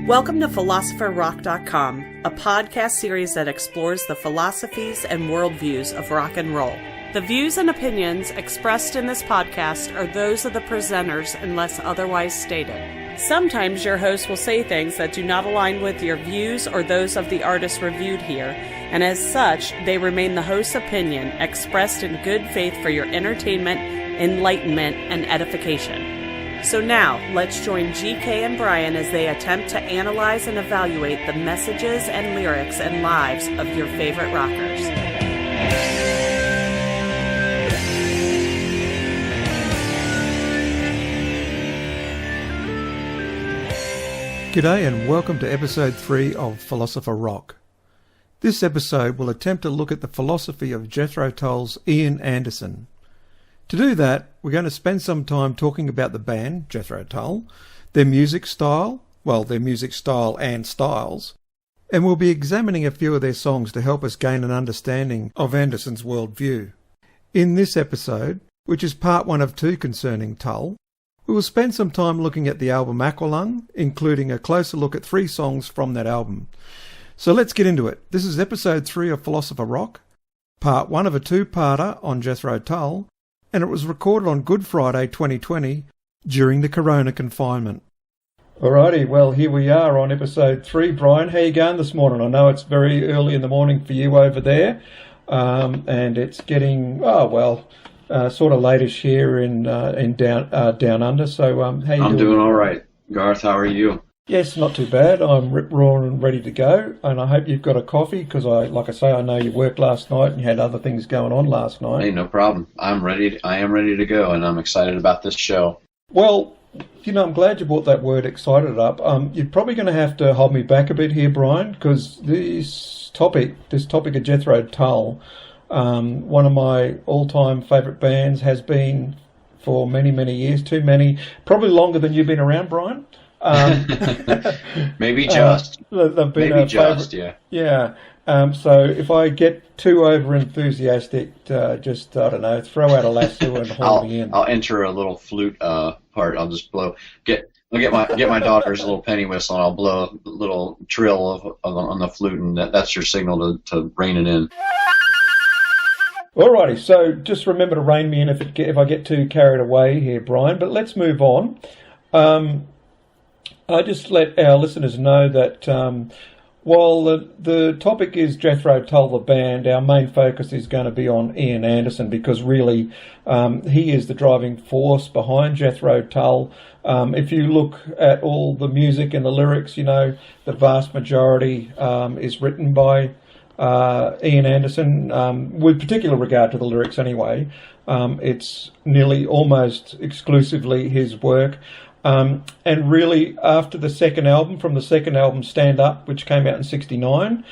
Welcome to PhilosopherRock.com, a podcast series that explores the philosophies and worldviews of rock and roll. The views and opinions expressed in this podcast are those of the presenters unless otherwise stated. Sometimes your host will say things that do not align with your views or those of the artists reviewed here, and as such, they remain the host's opinion expressed in good faith for your entertainment, enlightenment, and edification. So now, let's join GK and Brian as they attempt to analyze and evaluate the messages and lyrics and lives of your favorite rockers. G'day and welcome to episode 3 of Philosopher Rock. This episode will attempt to look at the philosophy of Jethro Tull's Ian Anderson. To do that, we're going to spend some time talking about the band, Jethro Tull, their music style and styles, and we'll be examining a few of their songs to help us gain an understanding of Anderson's worldview. In this episode, which is part 1 of 2 concerning Tull, we will spend some time looking at the album Aqualung, including a closer look at 3 songs from that album. So let's get into it. This is episode 3 of Philosopher Rock, part 1 of a 2-parter on Jethro Tull, and it was recorded on Good Friday 2020 during the Corona confinement. Alrighty, well here we are on episode 3. Brian, how you going this morning? I know it's very early in the morning for you over there, and it's getting, sort of latish here in down under, so how you doing? I'm doing alright. Garth, how are you? Yes, not too bad. I'm rip-roaring and ready to go, and I hope you've got a coffee, because I know you worked last night and you had other things going on last night. Hey, no problem. I am ready to go, and I'm excited about this show. Well, I'm glad you brought that word excited up. You're probably going to have to hold me back a bit here, Brian, because this topic of Jethro Tull, one of my all-time favourite bands, has been for many, many years, too many, probably longer than you've been around, Brian. Maybe just. They've been maybe just, yeah. Yeah. So if I get too over-enthusiastic, just, I don't know, throw out a lasso and haul me in. I'll enter a little flute part. I'll just blow. I'll get my daughter's little penny whistle, and I'll blow a little trill on the flute, and that's your signal to rein it in. Alrighty, so just remember to rein me in if I get too carried away here, Brian. But let's move on. I just let our listeners know that while the topic is Jethro Tull, the band, our main focus is going to be on Ian Anderson, because really he is the driving force behind Jethro Tull. If you look at all the music and the lyrics, the vast majority is written by Ian Anderson, with particular regard to the lyrics anyway. It's nearly almost exclusively his work. And really, after the second album, Stand Up, which came out in '69,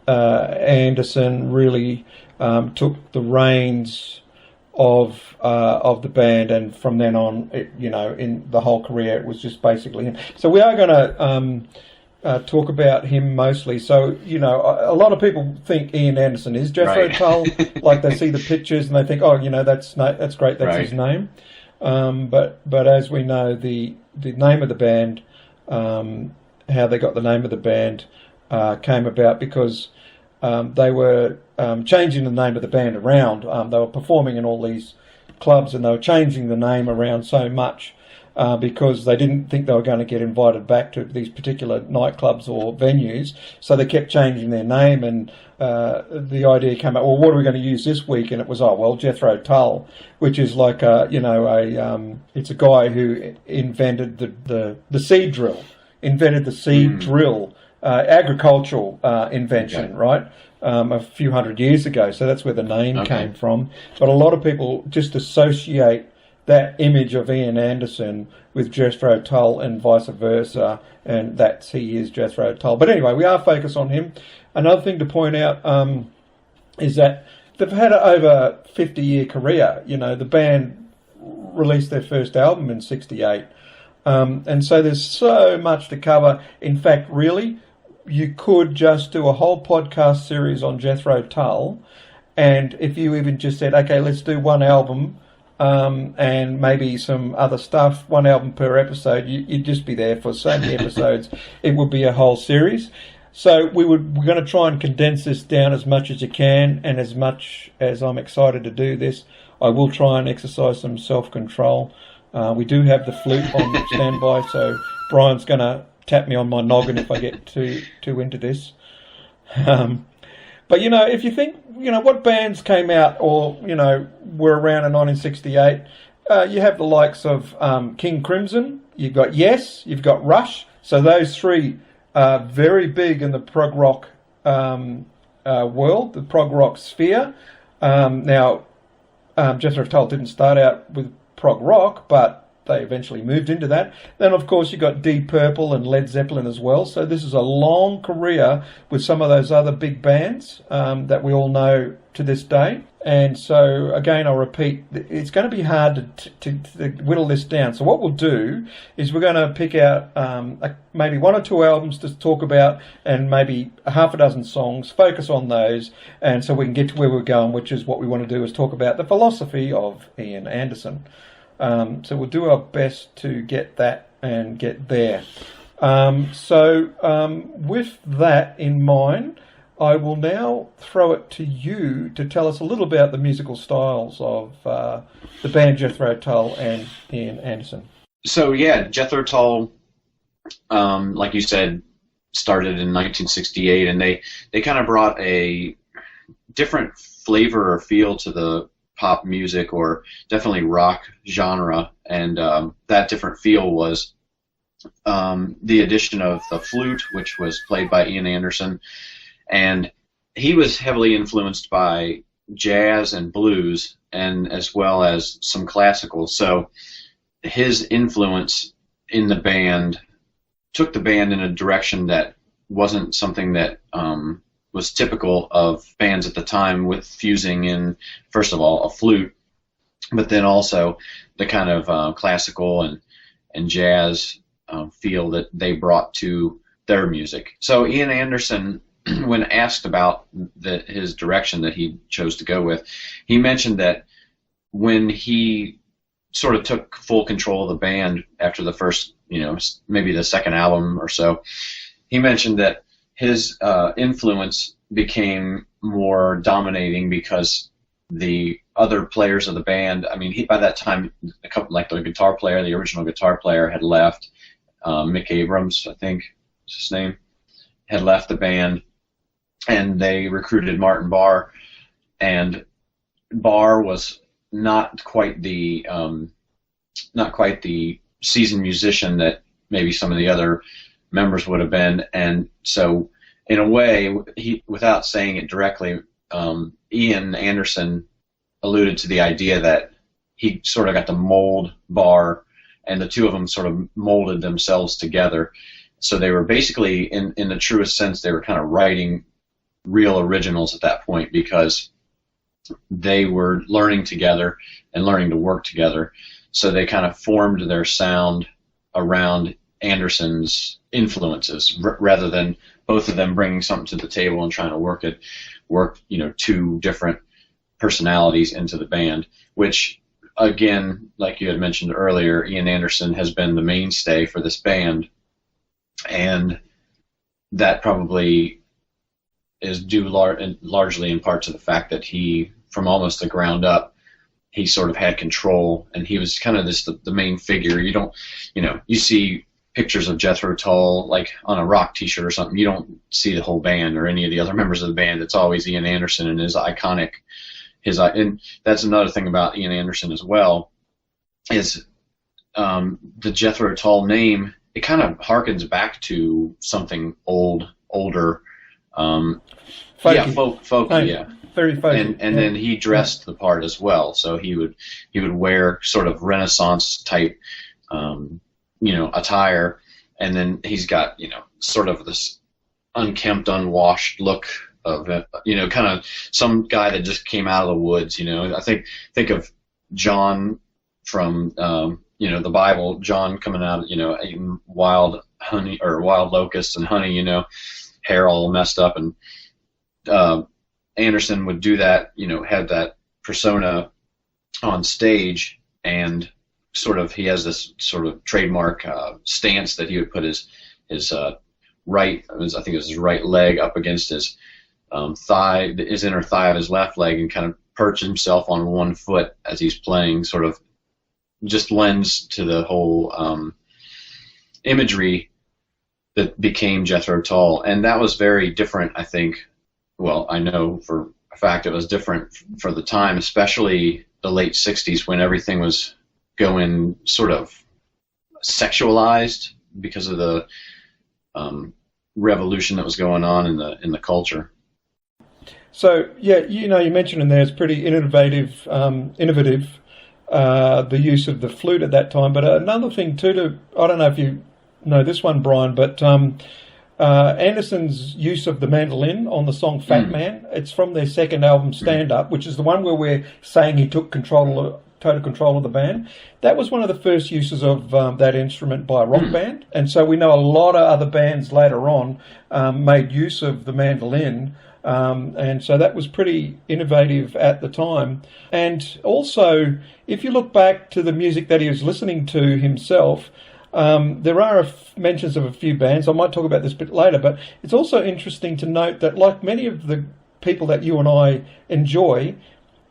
Anderson really took the reins of the band, and from then on, in the whole career, it was just basically him. So we are going to talk about him mostly. So, a lot of people think Ian Anderson is Jethro Tull, like they see the pictures and they think, that's great, that's his name. But as we know, the name of the band, how they got the name of the band, came about because they were changing the name of the band around. They were performing in all these clubs, and they were changing the name around so much because they didn't think they were going to get invited back to these particular nightclubs or venues. So they kept changing their name, and the idea came out, well, what are we going to use this week? And it was, Jethro Tull, which is like it's a guy who invented the seed drill, agricultural invention, right? A few hundred years ago. So that's where the name came from. But a lot of people just associate that image of Ian Anderson with Jethro Tull and vice versa, and he is Jethro Tull. But anyway, we are focused on him. Another thing to point out is that they've had an over 50-year career. The band released their first album in '68, and so there's so much to cover. In fact, really, you could just do a whole podcast series on Jethro Tull, and if you even just said, okay, let's do one album and maybe some other stuff, one album per episode, you'd just be there for so many episodes. It would be a whole series. So we're going to try and condense this down as much as you can, and as much as I'm excited to do this, I will try and exercise some self-control. We do have the flute on standby, so Brian's going to tap me on my noggin if I get too into this. But, if you think, what bands came out or, were around in 1968, you have the likes of King Crimson, you've got Yes, you've got Rush. So those three are very big in the prog rock world, the prog rock sphere. Now, Jethro Tull didn't start out with prog rock, but they eventually moved into that. Then, of course, you've got Deep Purple and Led Zeppelin as well. So this is a long career with some of those other big bands that we all know to this day. And so, again, I'll repeat, it's going to be hard to whittle this down. So what we'll do is we're going to pick out maybe one or two albums to talk about and maybe a half a dozen songs, focus on those, and so we can get to where we're going, which is what we want to do is talk about the philosophy of Ian Anderson. So we'll do our best to get that and get there. With that in mind, I will now throw it to you to tell us a little about the musical styles of the band Jethro Tull and Ian Anderson. So yeah, Jethro Tull, like you said, started in 1968, and they kind of brought a different flavor or feel to the pop music, or definitely rock genre, and that different feel was the addition of the flute, which was played by Ian Anderson, and he was heavily influenced by jazz and blues, and as well as some classical. So his influence in the band took the band in a direction that wasn't something that was typical of bands at the time, with fusing in, first of all, a flute, but then also the kind of classical and jazz feel that they brought to their music. So Ian Anderson, when asked about his direction that he chose to go with, he mentioned that when he sort of took full control of the band after the first, maybe the second album or so, he mentioned that his influence became more dominating because the other players of the band, by that time, a couple, like the guitar player, the original guitar player, had left. Mick Abrams, I think is his name, had left the band, and they recruited Martin Barr, and Barr was not quite the seasoned musician that maybe some of the other members would have been, and so in a way, without saying it directly, Ian Anderson alluded to the idea that he sort of got to mold Barr, and the two of them sort of molded themselves together. So they were basically, in the truest sense, they were kind of writing real originals at that point, because they were learning together and learning to work together. So they kind of formed their sound around Anderson's influences, rather than both of them bringing something to the table and trying to work two different personalities into the band, which, again, like you had mentioned earlier, Ian Anderson has been the mainstay for this band, and that probably is due largely in part to the fact that he, from almost the ground up, he sort of had control, and he was kind of the main figure. You see pictures of Jethro Tull, like on a rock T-shirt or something. You don't see the whole band or any of the other members of the band. It's always Ian Anderson and and that's another thing about Ian Anderson as well, is the Jethro Tull name. It kind of harkens back to something older. Folky. Yeah, folky, yeah. Very folky. And then he dressed the part as well. So he would wear sort of Renaissance type attire, and then he's got, sort of this unkempt, unwashed look of, kind of some guy that just came out of the woods, I think of John from, the Bible, John coming out, eating wild honey or wild locusts and honey, hair all messed up, and Anderson would do that, have that persona on stage, and sort of he has this sort of trademark stance that he would put his right, I think it was his right leg up against his thigh, his inner thigh of his left leg, and kind of perch himself on one foot as he's playing, sort of just lends to the whole imagery that became Jethro Tull. And that was very different, I think. Well, I know for a fact it was different for the time, especially the late 60s, when everything was going sort of sexualized because of the revolution that was going on in the culture. So yeah, you mentioned in there it's pretty innovative, the use of the flute at that time. But another thing too, I don't know if you know this one, Brian, but Anderson's use of the mandolin on the song Fat Man, it's from their second album, Stand Up, which is the one where we're saying he took total control of the band. That was one of the first uses of that instrument by a rock band. And so we know a lot of other bands later on made use of the mandolin. And so that was pretty innovative at the time. And also, if you look back to the music that he was listening to himself, there are mentions of a few bands. I might talk about this a bit later, but it's also interesting to note that, like many of the people that you and I enjoy,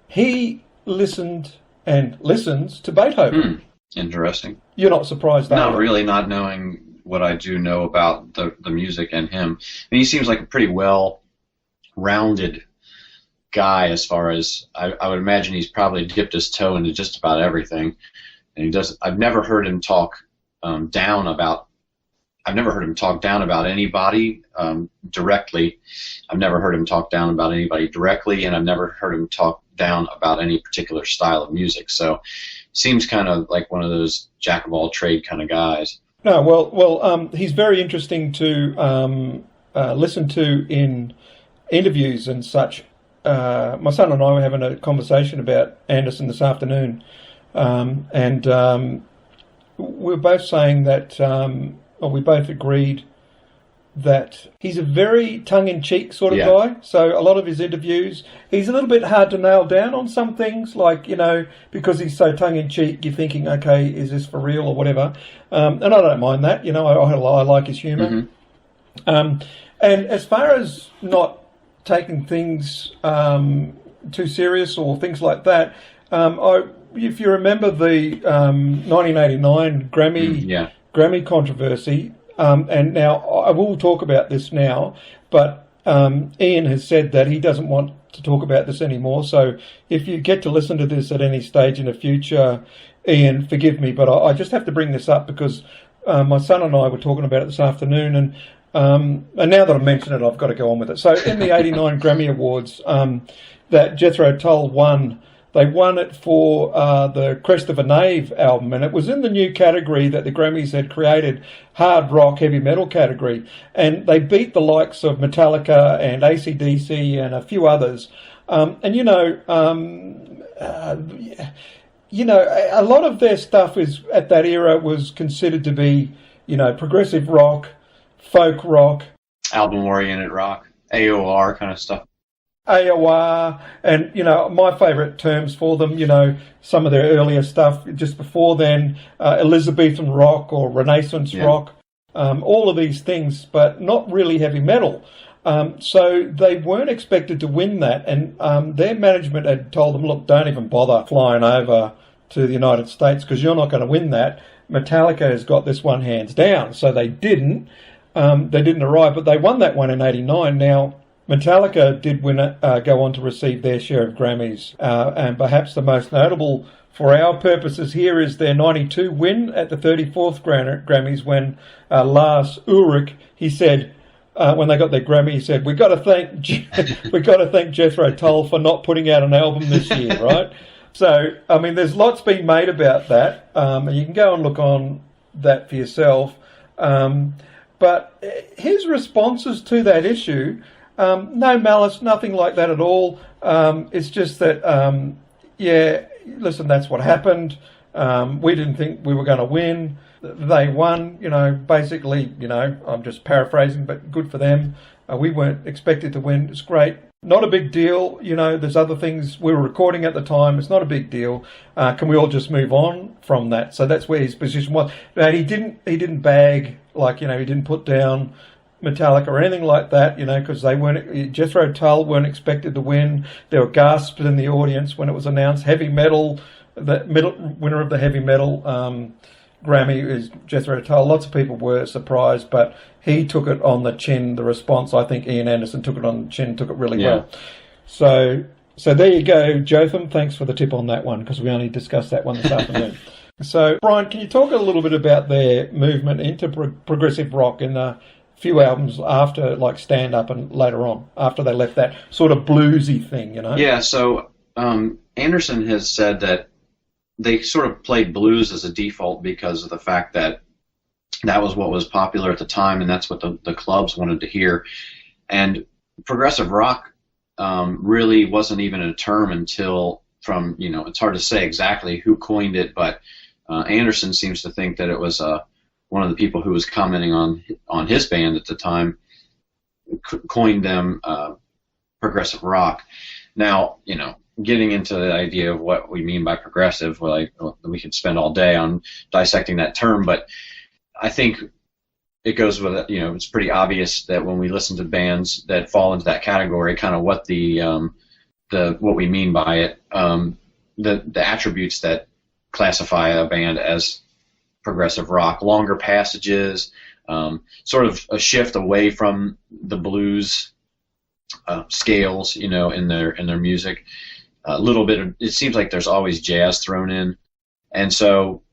he listened and listens to Beethoven. Interesting. You're not surprised, are you? No, really, not knowing what I do know about the music and him. I mean, he seems like a pretty well-rounded guy, as far as I would imagine. He's probably dipped his toe into just about everything, and he does. I've never heard him talk down about anybody directly. I've never heard him talk down about anybody directly, and I've never heard him talk down about any particular style of music. So, seems kind of like one of those jack of all trade kind of guys. No, well, he's very interesting to listen to in interviews and such. My son and I were having a conversation about Anderson this afternoon, and we're both saying that, we both agreed that he's a very tongue-in-cheek sort of guy. So a lot of his interviews, he's a little bit hard to nail down on some things, like, because he's so tongue-in-cheek, you're thinking, okay, is this for real or whatever? And I don't mind that. I like his humour. And as far as not taking things too serious or things like that, if you remember the 1989 Grammy controversy, and now I will talk about this now, but Ian has said that he doesn't want to talk about this anymore. So if you get to listen to this at any stage in the future, Ian, forgive me, but I just have to bring this up because my son and I were talking about it this afternoon, and now that I've mentioned it, I've got to go on with it. So in the 89 Grammy Awards that Jethro Tull won, they won it for the Crest of a Knave album, and it was in the new category that the Grammys had created, hard rock, heavy metal category, and they beat the likes of Metallica and AC/DC and a few others. A lot of their stuff at that era was considered to be, progressive rock, folk rock, album-oriented rock, AOR kind of stuff. AOR, and my favourite terms for them, some of their earlier stuff just before then, Elizabethan rock or Renaissance rock, all of these things, but not really heavy metal. So they weren't expected to win that, and their management had told them, look, don't even bother flying over to the United States because you're not going to win that. Metallica has got this one hands down. So they didn't arrive, but they won that one in 89. Now, Metallica did go on to receive their share of Grammys, and perhaps the most notable for our purposes here is their 92 win at the 34th Grammys when Lars Ulrich, he said, when they got their Grammy, he said, "We've got to thank Jethro Tull for not putting out an album this year," right? So, I mean, there's lots being made about that, and you can go and look on that for yourself. But his responses to that issue, no malice, nothing like that at all. It's just that, listen, that's what happened. We didn't think we were going to win. They won, basically, I'm just paraphrasing, but good for them. We weren't expected to win. It's great. Not a big deal. There's other things we were recording at the time. It's not a big deal. Can we all just move on from that? So that's where his position was. But he didn't bag, he didn't put down Metallica or anything like that, because Jethro Tull weren't expected to win. There were gasps in the audience when it was announced. Heavy metal, winner of the heavy metal Grammy is Jethro Tull. Lots of people were surprised, but he took it on the chin, the response. I think Ian Anderson took it on the chin, took it really well. So there you go, Jotham. Thanks for the tip on that one, because we only discussed that one this afternoon. So, Brian, can you talk a little bit about their movement into progressive rock in the few albums after, like Stand Up and later on, after they left that sort of bluesy thing, Yeah, so Anderson has said that they sort of played blues as a default because of the fact that that was what was popular at the time, and that's what the clubs wanted to hear. And progressive rock really wasn't even a term until it's hard to say exactly who coined it, but Anderson seems to think that it was one of the people who was commenting on his band at the time coined them progressive rock. Now, getting into the idea of what we mean by progressive, we could spend all day on dissecting that term, but I think it goes with it. It's pretty obvious that when we listen to bands that fall into that category, kind of what what we mean by it, the attributes that classify a band as progressive rock: longer passages, sort of a shift away from the blues scales, in their music. A little bit of, it seems like there's always jazz thrown in, and so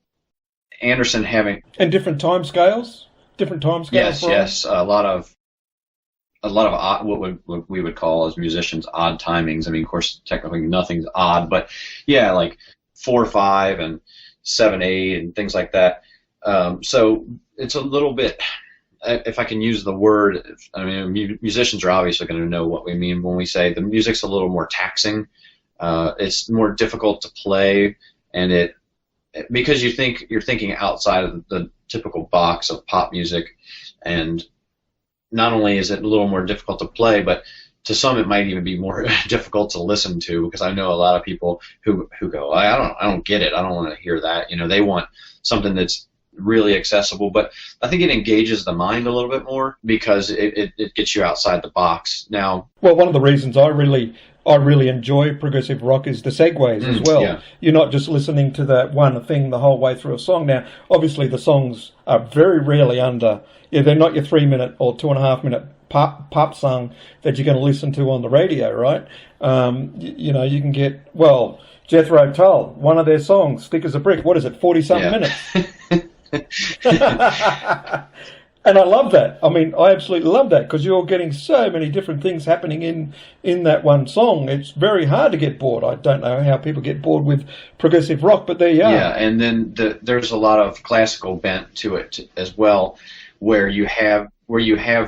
Anderson having and different time scales. Yes, a lot of odd, what we would call as musicians odd timings. I mean, of course, technically nothing's odd, but yeah, like 4/5 and 7/8 and things like that. So it's a little bit, if I can use the word, I mean, musicians are obviously going to know what we mean when we say the music's a little more taxing. It's more difficult to play, and because you're thinking outside of the typical box of pop music, and not only is it a little more difficult to play, but to some it might even be more difficult to listen to, because I know a lot of people who go, I don't get it, I don't want to hear that. They want something that's really accessible, but I think it engages the mind a little bit more because it gets you outside the box. Now, well, one of the reasons I really enjoy progressive rock is the segues as well. Yeah. You're not just listening to that one thing the whole way through a song. Now, obviously, the songs are very rarely they're not your 3-minute or 2.5-minute pop song that you're going to listen to on the radio, right? You can get, Jethro Tull, one of their songs, Thick as a Brick, what is it, 40-something minutes? And I love that. I mean, I absolutely love that, because you're getting so many different things happening in that one song. It's very hard to get bored. I don't know how people get bored with progressive rock, but there you are. Yeah, and then there's a lot of classical bent to it as well, where you have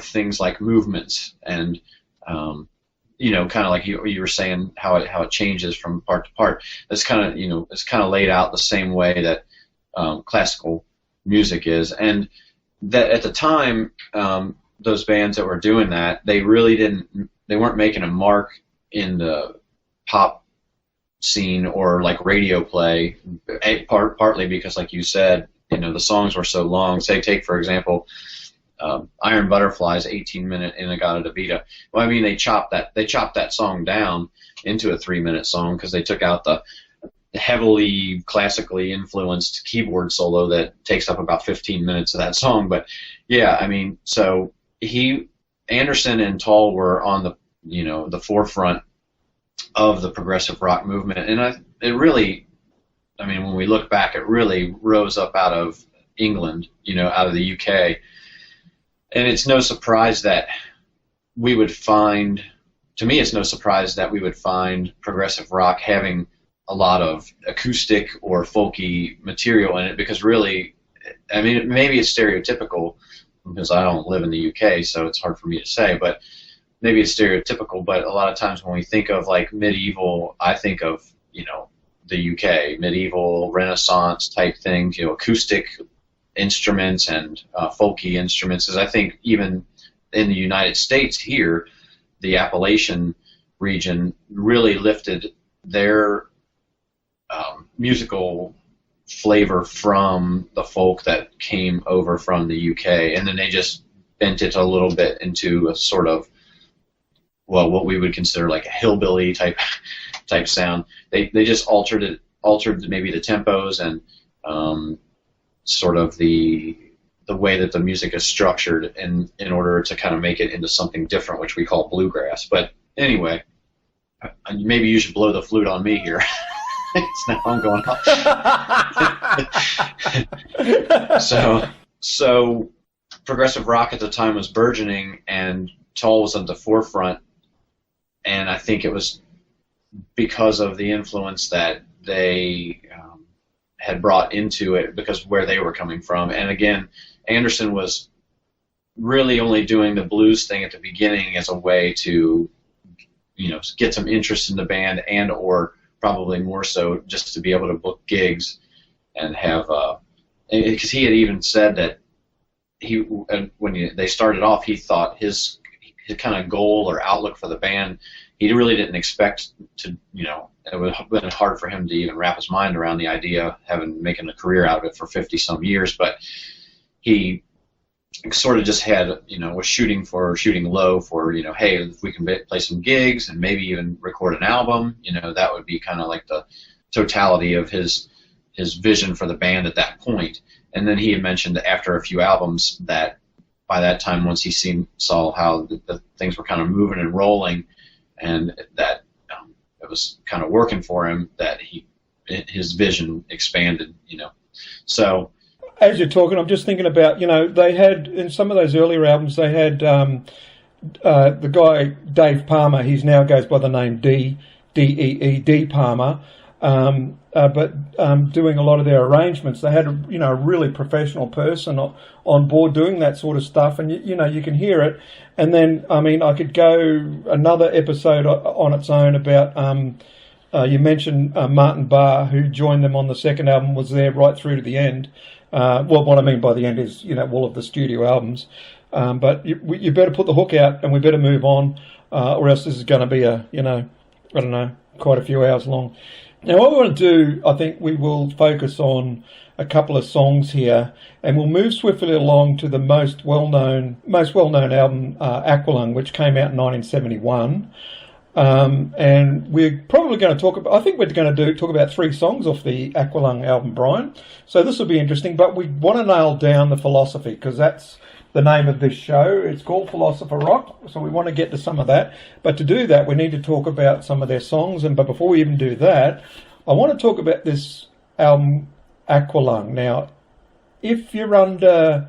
things like movements and kind of like you were saying how it changes from part to part. It's kind of laid out the same way that classical music is, and that at the time, those bands that were doing that, they weren't making a mark in the pop scene or like radio play, partly because, like you said, the songs were so long. Say, take for example, Iron Butterfly's 18-minute In-A-Gadda-Da-Vida. Well, I mean, they chopped that song down into a 3-minute song because they took out the heavily classically influenced keyboard solo that takes up about 15 minutes of that song. But yeah, I mean, so Anderson and Tull were on the forefront of the progressive rock movement, and when we look back, it really rose up out of England, out of the UK, and it's no surprise that we would find progressive rock having a lot of acoustic or folky material in it, because really, I mean, maybe it's stereotypical because I don't live in the UK, so it's hard for me to say, but maybe it's stereotypical, but a lot of times when we think of like medieval, I think of, the UK, medieval Renaissance type things, acoustic instruments and folky instruments, as I think even in the United States here, the Appalachian region really lifted their musical flavor from the folk that came over from the UK, and then they just bent it a little bit into a sort of, well, what we would consider like a hillbilly type sound. They just altered maybe the tempos and sort of the way that the music is structured in order to kind of make it into something different, which we call bluegrass. But anyway, maybe you should blow the flute on me here. It's now I'm going off. So progressive rock at the time was burgeoning, and Tull was at the forefront, and I think it was because of the influence that they had brought into it, because where they were coming from. And again, Anderson was really only doing the blues thing at the beginning as a way to, get some interest in the band, and or probably more so just to be able to book gigs and have, because he had even said that they started off, he thought his kind of goal or outlook for the band, he really didn't expect to, it would have been hard for him to even wrap his mind around the idea of making a career out of it for 50-some years, but he sort of just had, was shooting low for, hey, if we can play some gigs and maybe even record an album, that would be kind of like the totality of his vision for the band at that point. And then he had mentioned that after a few albums that by that time, once he saw how the things were kind of moving and rolling, and that it was kind of working for him, that his vision expanded, So as you're talking, I'm just thinking about, they had, in some of those earlier albums, they had the guy, Dave Palmer, he now goes by the name D Palmer, but doing a lot of their arrangements. They had a really professional person on board doing that sort of stuff, and you can hear it. And then, I could go another episode on its own about, you mentioned Martin Barr, who joined them on the second album, was there right through to the end. Well, what I mean by the end is, all of the studio albums. But you better put the hook out, and we better move on, or else this is going to be quite a few hours long. Now, what we want to do, I think we will focus on a couple of songs here, and we'll move swiftly along to the most well-known album, Aqualung, which came out in 1971. And we're probably going to talk about 3 songs off the Aqualung album, Brian. So this will be interesting, but we want to nail down the philosophy, because that's the name of this show. It's called Philosopher Rock, so we want to get to some of that. But to do that, we need to talk about some of their songs. But before we even do that, I want to talk about this album, Aqualung. Now, if you're under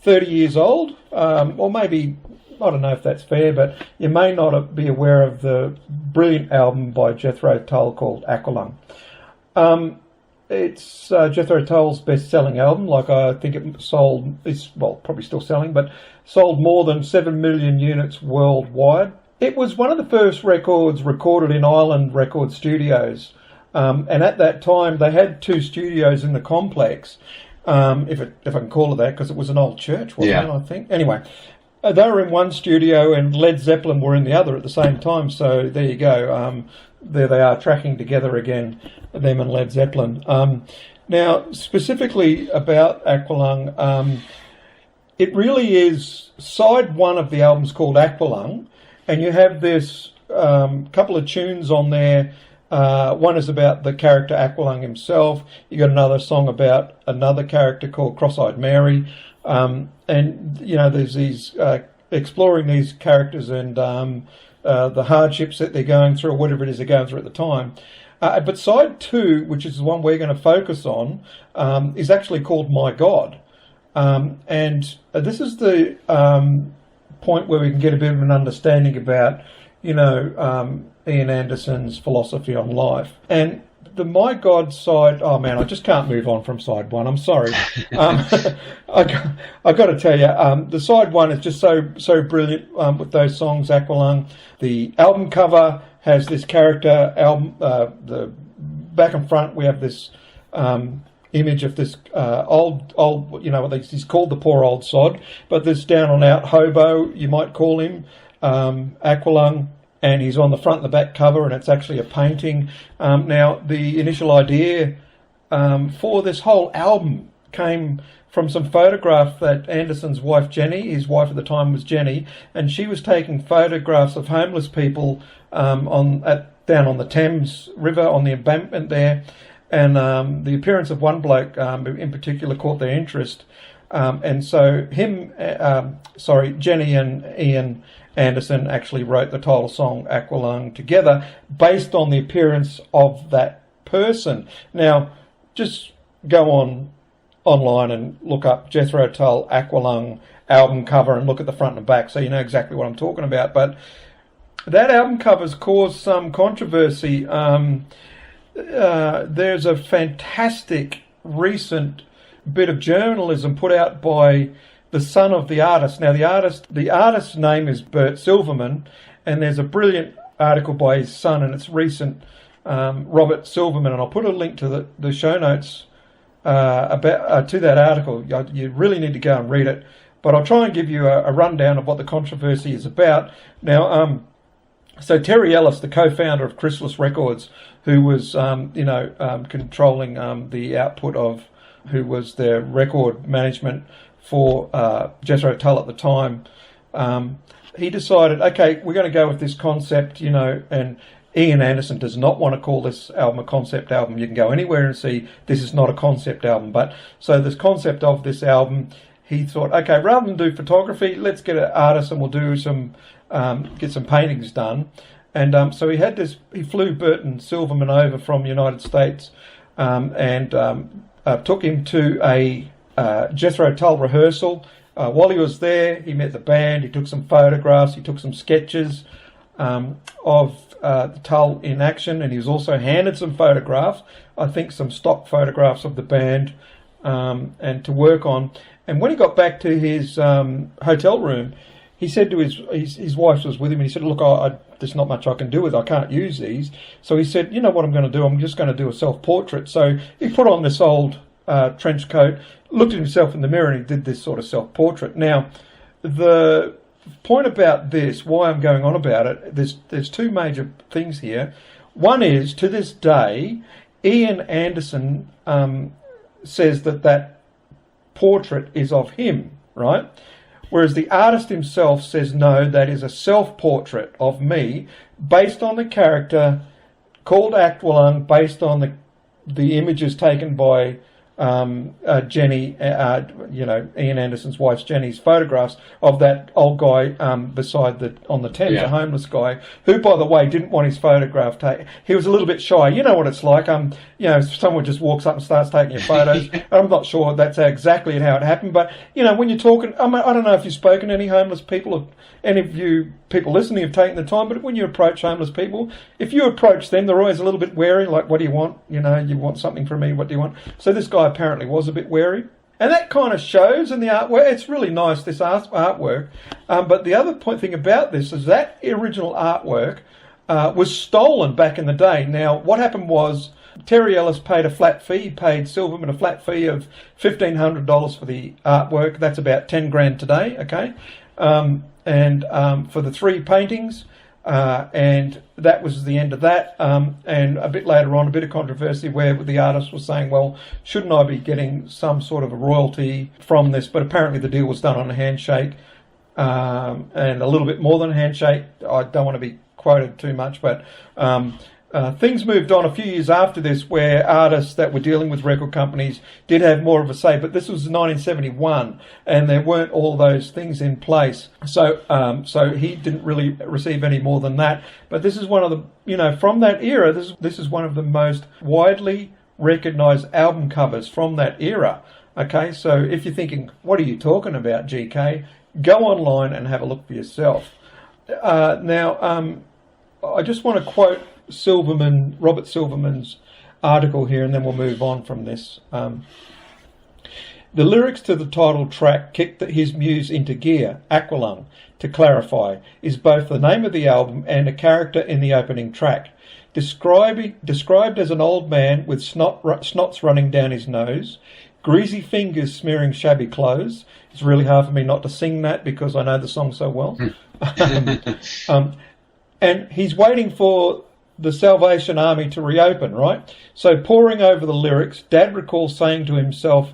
30 years old, or maybe, I don't know if that's fair, but you may not be aware of the brilliant album by Jethro Tull called Aqualung. It's Jethro Tull's best-selling album. Like, I think it's probably still selling, but sold more than 7 million units worldwide. It was one of the first records recorded in Island Record Studios, and at that time they had 2 studios in the complex, if I can call it that, because it was an old church, wasn't it, I think? Anyway, they were in one studio and Led Zeppelin were in the other at the same time, so there you go. There they are, tracking together again, them and Led Zeppelin. Now, specifically about Aqualung, it really is side 1 of the album's called Aqualung, and you have this couple of tunes on there. One is about the character Aqualung himself. You got another song about another character called Cross-Eyed Mary, and there's these exploring these characters and the hardships that they're going through, or whatever it is they're going through at the time. But side 2, which is the one we're going to focus on, is actually called My God. And this is the point where we can get a bit of an understanding about, Ian Anderson's philosophy on life. And the My God side, oh man, I just can't move on from side 1. I'm sorry. I got to tell you, the side 1 is just so brilliant with those songs, Aqualung. The album cover has this character, the back and front we have this image of this old, he's called the poor old sod, but this down and out hobo, you might call him, Aqualung, and he's on the front and the back cover, and it's actually a painting. Now, the initial idea for this whole album came from some photograph that Anderson's wife Jenny, his wife at the time was Jenny, and she was taking photographs of homeless people down on the Thames River on the embankment there, and the appearance of one bloke in particular caught their interest, and so Jenny and Ian Anderson actually wrote the title song Aqualung together based on the appearance of that person. Now, just go online and look up Jethro Tull Aqualung album cover and look at the front and back so you know exactly what I'm talking about. But that album cover's caused some controversy. There's a fantastic recent bit of journalism put out by the son of the artist. Now the artist's name is Bert Silverman, and there's a brilliant article by his son, and it's recent, Robert Silverman, and I'll put a link to the show notes to that article. You really need to go and read it, but I'll try and give you a rundown of what the controversy is about. Now, so Terry Ellis, the co-founder of Chrysalis Records, who was controlling the output of, who was their record management for Jethro Tull at the time, he decided, okay, we're going to go with this concept, and Ian Anderson does not want to call this album a concept album. You can go anywhere and see this is not a concept album. But so this concept of this album, he thought, okay, rather than do photography, let's get an artist and we'll do get some paintings done. And so he flew Burton Silverman over from the United States and took him to a Jethro Tull rehearsal. While he was there, he met the band, he took some photographs, he took some sketches of the Tull in action, and he was also handed some photographs, I think some stock photographs of the band, and to work on. And when he got back to his hotel room, he said to his wife was with him, and he said, look, there's not much I can do with it, I can't use these. So he said, you know what I'm going to do, I'm just going to do a self-portrait. So he put on this old trench coat, looked at himself in the mirror, and he did this sort of self-portrait. Now, the point about this, why I'm going on about it, there's two major things here. One is, to this day, Ian Anderson says that portrait is of him, right? Whereas the artist himself says, no, that is a self-portrait of me based on the character called Aqualung, based on the images taken by Jenny, Ian Anderson's wife's Jenny's photographs of that old guy beside on the Thames, a homeless guy, who, by the way, didn't want his photograph taken. He was a little bit shy. You know what it's like. Someone just walks up and starts taking your photos. I'm not sure that's exactly how it happened, but when you're talking, I don't know if you've spoken to any homeless people, or any of you people listening have taken the time, but when you approach homeless people, if you approach them, they're always a little bit wary, like, what do you want? You want something from me, what do you want? So this guy apparently was a bit wary. And that kind of shows in the artwork. It's really nice, this artwork. But the other thing about this is that original artwork was stolen back in the day. Now, what happened was Terry Ellis paid a flat fee. He paid Silverman a flat fee of $1,500 for the artwork. That's about 10 grand today, okay? And for the three paintings. And that was the end of that. And a bit later on, a bit of controversy where the artist was saying, well, shouldn't I be getting some sort of a royalty from this? But apparently the deal was done on a handshake, and a little bit more than a handshake. I don't want to be quoted too much, but things moved on a few years after this, where artists that were dealing with record companies did have more of a say, but this was 1971 and there weren't all those things in place, so he didn't really receive any more than that. But this is one of the, from that era, this is one of the most widely recognized album covers from that era. Okay, so if you're thinking, what are you talking about, GK, go online and have a look for yourself. Now, I just want to quote Robert Silverman's article here, and then we'll move on from this. The lyrics to the title track kicked his muse into gear. Aqualung, to clarify, is both the name of the album and a character in the opening track. described as an old man with snots running down his nose, greasy fingers smearing shabby clothes. It's really hard for me not to sing that because I know the song so well. And he's waiting for the Salvation Army to reopen, right? So poring over the lyrics, Dad recalls saying to himself,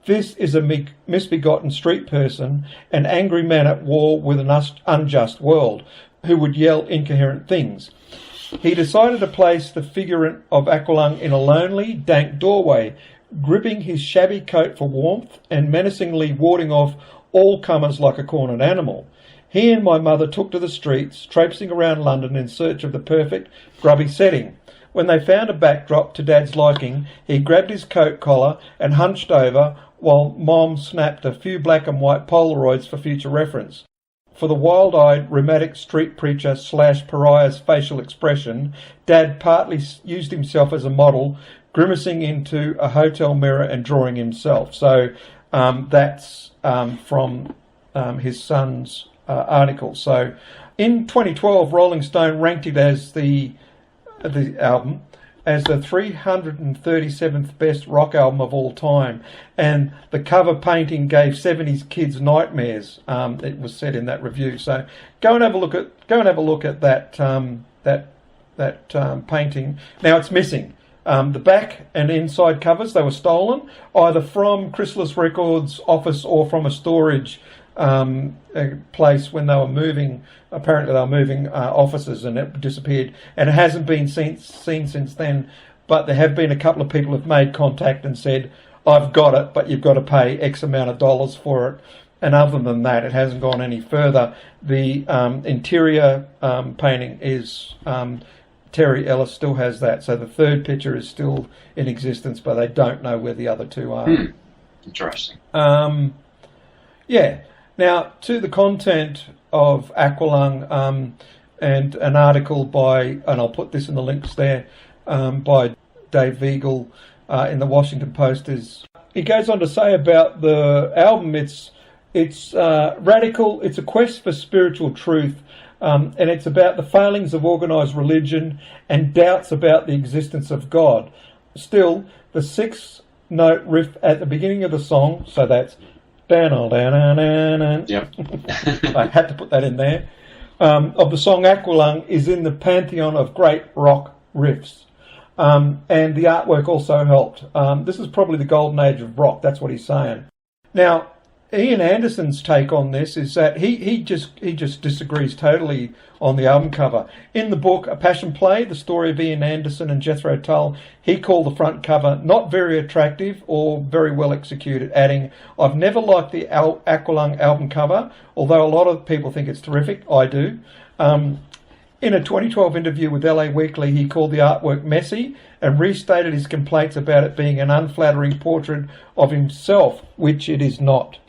"This is a misbegotten street person, an angry man at war with an unjust world, who would yell incoherent things." He decided to place the figurant of Aqualung in a lonely, dank doorway, gripping his shabby coat for warmth and menacingly warding off all comers like a cornered animal. He and my mother took to the streets, traipsing around London in search of the perfect, grubby setting. When they found a backdrop to Dad's liking, he grabbed his coat collar and hunched over while Mom snapped a few black and white Polaroids for future reference. For the wild-eyed, rheumatic street preacher / pariah's facial expression, Dad partly used himself as a model, grimacing into a hotel mirror and drawing himself. So that's from his son's article. So in 2012, Rolling Stone ranked it as the album as the 337th best rock album of all time, and the cover painting gave 70s kids nightmares. It was said in that review. So go and have a look at that painting. Now it's missing. The back and inside covers, they were stolen either from Chrysalis Records' office or from a storage place when they were moving. Apparently they were moving offices, and it disappeared, and it hasn't been seen since then. But there have been a couple of people who've made contact and said, "I've got it, but you've got to pay X amount of dollars for it." And other than that, it hasn't gone any further. The interior painting is Terry Ellis still has that, so the third picture is still in existence, but they don't know where the other two are. Interesting. Yeah. Now, to the content of Aqualung, and an article by, and I'll put this in the links there, by Dave Viegel in the Washington Post. He goes on to say about the album, it's radical, it's a quest for spiritual truth, and it's about the failings of organised religion and doubts about the existence of God. Still, the 6-note riff at the beginning of the song, so that's yep. I had to put that in there, of the song Aqualung, is in the pantheon of great rock riffs. And the artwork also helped. This is probably the golden age of rock, that's what he's saying. Now, Ian Anderson's take on this is that he just disagrees totally on the album cover. In the book A Passion Play, the story of Ian Anderson and Jethro Tull, he called the front cover not very attractive or very well executed, adding, "I've never liked the Aqualung album cover, although a lot of people think it's terrific. I do." In a 2012 interview with LA Weekly, he called the artwork messy and restated his complaints about it being an unflattering portrait of himself, which it is not.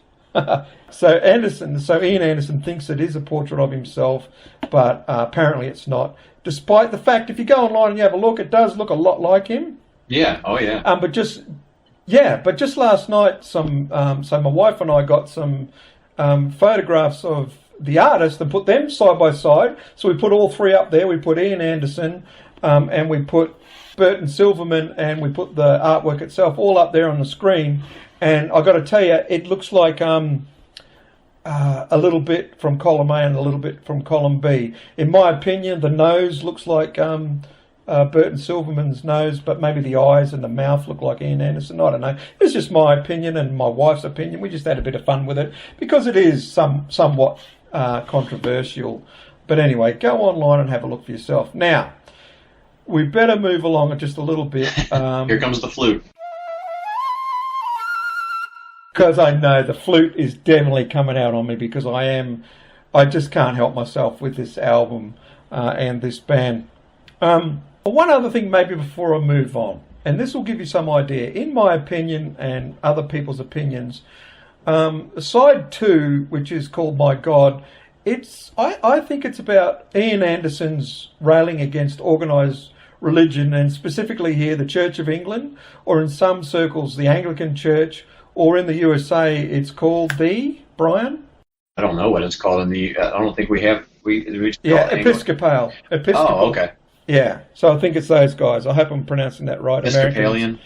So Ian Anderson thinks it is a portrait of himself, but apparently it's not. Despite the fact, if you go online and you have a look, it does look a lot like him. Yeah. Oh yeah. But just last night, so my wife and I got some photographs of the artist and put them side by side. So we put all three up there. We put Ian Anderson, and we put Burton Silverman, and we put the artwork itself all up there on the screen. And I've got to tell you, it looks like a little bit from column A and a little bit from column B. In my opinion, the nose looks like Burton Silverman's nose, but maybe the eyes and the mouth look like Ian Anderson. I don't know. It's just my opinion and my wife's opinion. We just had a bit of fun with it because it is somewhat controversial. But anyway, go online and have a look for yourself. Now, we better move along just a little bit. Here comes the flute. Because I know the flute is definitely coming out on me because I just can't help myself with this album and this band. One other thing maybe before I move on, and this will give you some idea, in my opinion and other people's opinions, side 2, which is called My God, I think it's about Ian Anderson's railing against organised religion, and specifically here the Church of England, or in some circles the Anglican Church, or in the USA it's called the, Brian? I don't know what it's called in the. I don't think we have. We Episcopal. Oh, okay. Yeah, so I think it's those guys. I hope I'm pronouncing that right. Episcopalian?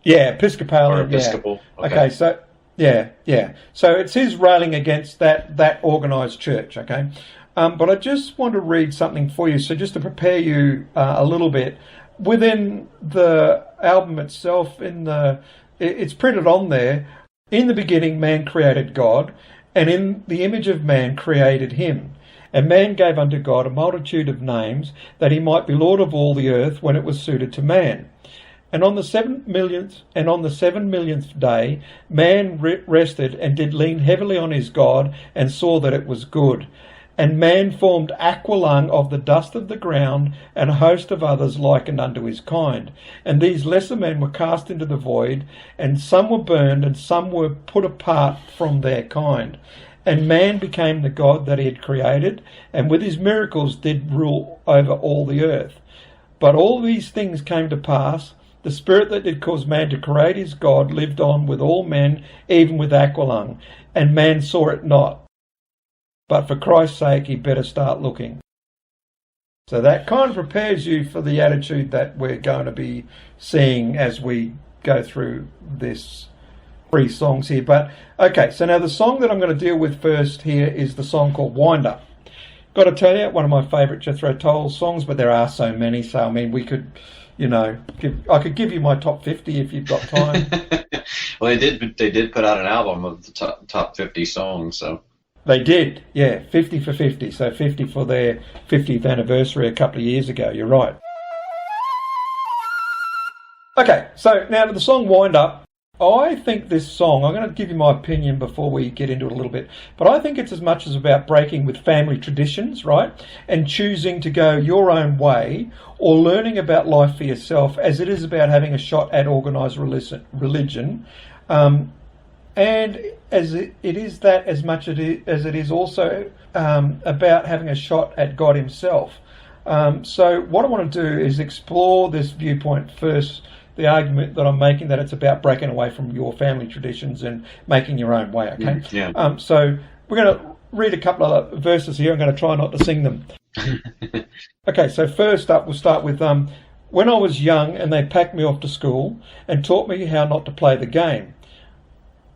Yeah, Episcopalian. Or Episcopal. Yeah. Okay, so yeah. So it's his railing against that organised church. Okay, but I just want to read something for you. So just to prepare you a little bit, within the album itself, it's printed on there. In the beginning, man created God, and in the image of man created him. And man gave unto God a multitude of names, that he might be Lord of all the earth when it was suited to man. And on the 7 millionth day, man rested and did lean heavily on his God, and saw that it was good. And man formed Aqualung of the dust of the ground, and a host of others likened unto his kind. And these lesser men were cast into the void, and some were burned, and some were put apart from their kind. And man became the God that he had created, and with his miracles did rule over all the earth. But all these things came to pass. The spirit that did cause man to create his God lived on with all men, even with Aqualung, and man saw it not. But for Christ's sake, he better start looking. So that kind of prepares you for the attitude that we're going to be seeing as we go through this 3 songs here. But okay, so now the song that I'm going to deal with first here is the song called Wind Up. Got to tell you, one of my favourite Jethro Tull songs, but there are so many. So I mean, we could, I could give you my top 50 if you've got time. Well, they did put out an album of the top 50 songs, so. They did, yeah, 50 for 50. So 50 for their 50th anniversary a couple of years ago. You're right. Okay, so now to the song Wind Up. I think this song, I'm going to give you my opinion before we get into it a little bit, but I think it's as much as about breaking with family traditions, right, and choosing to go your own way or learning about life for yourself, as it is about having a shot at organised religion, and as it is that as much as it is also about having a shot at God himself. So what I want to do is explore this viewpoint first, the argument that I'm making that it's about breaking away from your family traditions and making your own way, okay? Yeah. So we're going to read a couple of verses here. I'm going to try not to sing them. Okay, so first up, we'll start with, when I was young and they packed me off to school and taught me how not to play the game.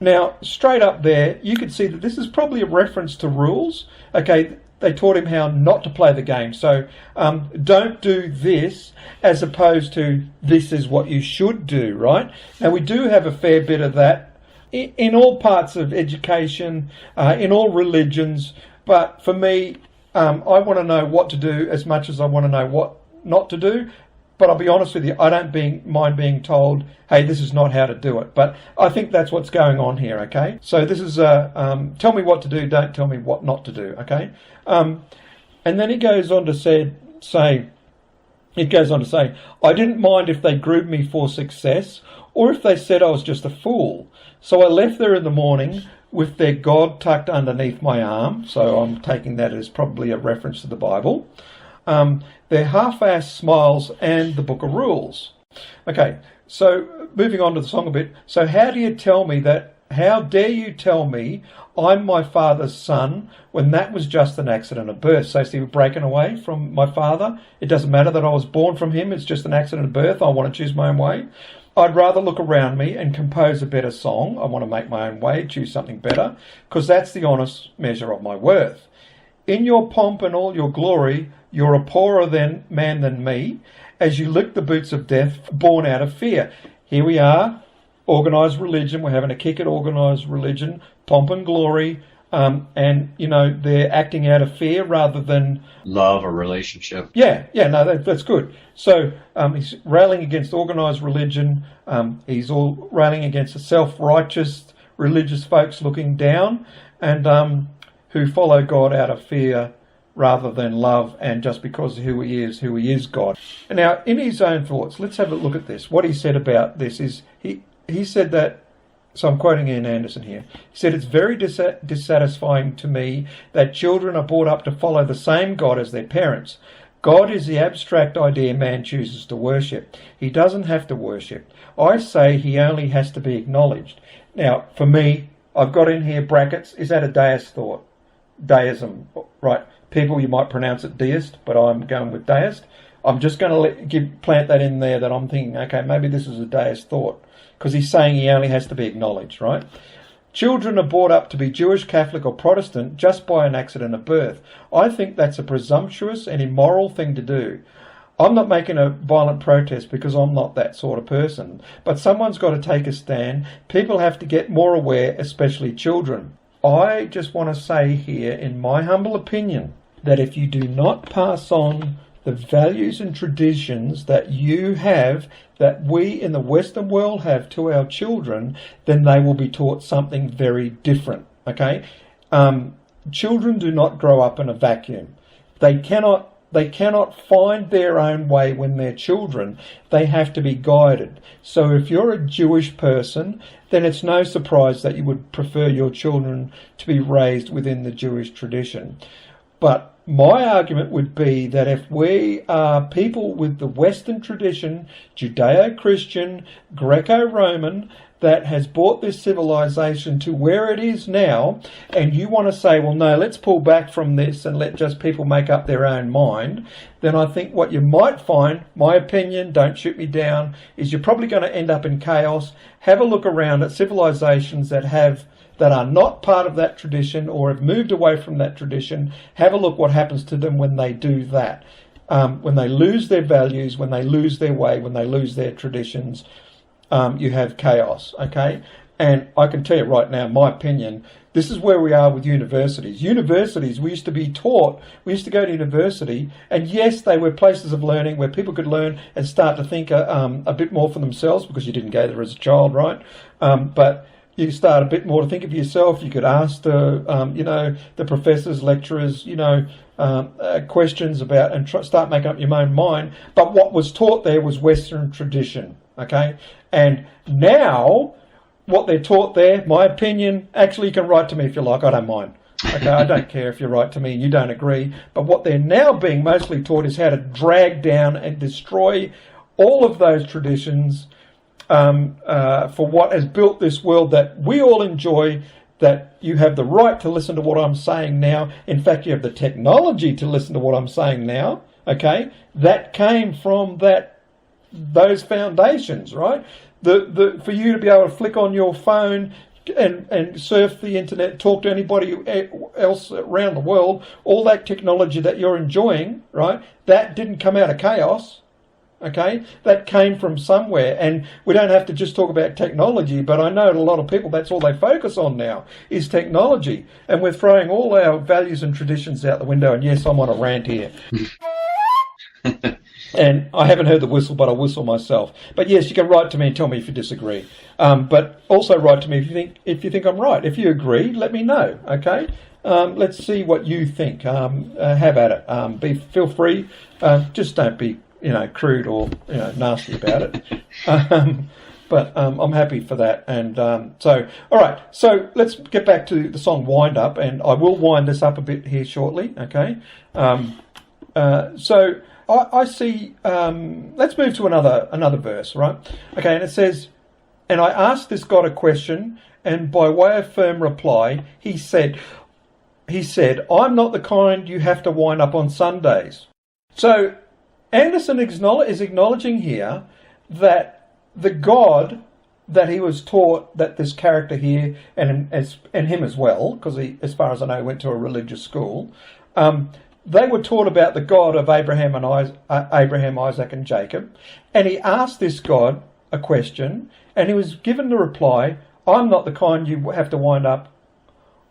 Now, straight up there, you can see that this is probably a reference to rules. Okay, they taught him how not to play the game. So don't do this as opposed to this is what you should do, right? Now, we do have a fair bit of that in all parts of education, in all religions. But for me, I want to know what to do as much as I want to know what not to do. But I'll be honest with you, I don't mind being told, hey, this is not how to do it. But I think that's what's going on here, okay? So this is, tell me what to do, don't tell me what not to do, okay? And then he goes on to say, I didn't mind if they groomed me for success or if they said I was just a fool. So I left there in the morning with their God tucked underneath my arm. So I'm taking that as probably a reference to the Bible. Their half-assed smiles and the Book of Rules. Okay, so moving on to the song a bit. So how dare you tell me I'm my father's son when that was just an accident of birth? So see, we're breaking away from my father. It doesn't matter that I was born from him. It's just an accident of birth. I want to choose my own way. I'd rather look around me and compose a better song. I want to make my own way, choose something better, because that's the honest measure of my worth. In your pomp and all your glory, you're a poorer man than me, as you lick the boots of death, born out of fear. Here we are, organised religion. We're having a kick at organised religion, pomp and glory, and they're acting out of fear rather than love or relationship. That's good. So he's railing against organised religion. He's all railing against the self-righteous religious folks looking down, and who follow God out of fear rather than love, and just because of who he is God. And now, in his own thoughts, let's have a look at this. What he said about this is, he said that, so I'm quoting Ian Anderson here, he said, it's very dissatisfying to me that children are brought up to follow the same God as their parents. God is the abstract idea man chooses to worship. He doesn't have to worship. I say he only has to be acknowledged. Now, for me, I've got in here brackets, is that a deist thought? Deism, right? People, you might pronounce it deist, but I'm going with deist. I'm just going to plant that in there, that I'm thinking, okay, maybe this is a deist thought, because he's saying he only has to be acknowledged, right? Children are brought up to be Jewish, Catholic or Protestant just by an accident of birth. I think that's a presumptuous and immoral thing to do. I'm not making a violent protest because I'm not that sort of person. But someone's got to take a stand. People have to get more aware, especially children. I just want to say here, in my humble opinion, that if you do not pass on the values and traditions that you have, that we in the Western world have to our children, then they will be taught something very different, okay? Children do not grow up in a vacuum. They cannot find their own way when they're children. They have to be guided. So if you're a Jewish person, then it's no surprise that you would prefer your children to be raised within the Jewish tradition. But my argument would be that if we are people with the Western tradition, Judeo-Christian, Greco-Roman, that has brought this civilization to where it is now, and you want to say, well, no, let's pull back from this and let just people make up their own mind, then I think what you might find, my opinion, don't shoot me down, is you're probably going to end up in chaos. Have a look around at civilizations that are not part of that tradition or have moved away from that tradition. Have a look what happens to them when they do that. When they lose their values, when they lose their way, when they lose their traditions, you have chaos, okay? And I can tell you right now, my opinion, this is where we are with universities. Universities, we used to go to university, and yes, they were places of learning where people could learn and start to think a bit more for themselves, because you didn't go there as a child, right? But you start a bit more to think of yourself. You could ask the professors, lecturers, questions about, and start making up your own mind. But what was taught there was Western tradition, okay? And now, what they're taught there, my opinion, actually you can write to me if you like, I don't mind. Okay, I don't care if you write to me and you don't agree. But what they're now being mostly taught is how to drag down and destroy all of those traditions for what has built this world that we all enjoy, that you have the right to listen to what I'm saying now. In fact, you have the technology to listen to what I'm saying now, okay? That came from those foundations, right? For you to be able to flick on your phone and surf the internet, talk to anybody else around the world, all that technology that you're enjoying, right? That didn't come out of chaos. Okay, that came from somewhere, and we don't have to just talk about technology, but I know a lot of people, that's all they focus on now, is technology, and we're throwing all our values and traditions out the window. And yes, I'm on a rant here. And I haven't heard the whistle, but I'll whistle myself. But yes, you can write to me and tell me if you disagree. But also write to me if you think I'm right. If you agree, let me know, okay? Let's see what you think. Have at it. Feel free. Just don't be crude or nasty about it. But I'm happy for that. And all right. So let's get back to the song "Wind Up," and I will wind this up a bit here shortly. Okay. So I see. Let's move to another verse, right? Okay, and it says, "And I asked this God a question, and by way of firm reply, he said, I'm not the kind you have to wind up on Sundays." So Anderson is acknowledging here that the God that he was taught, that this character here, and him as well, because he, as far as I know, went to a religious school, they were taught about the God of Abraham, Isaac, and Jacob. And he asked this God a question, and he was given the reply, "I'm not the kind you have to wind up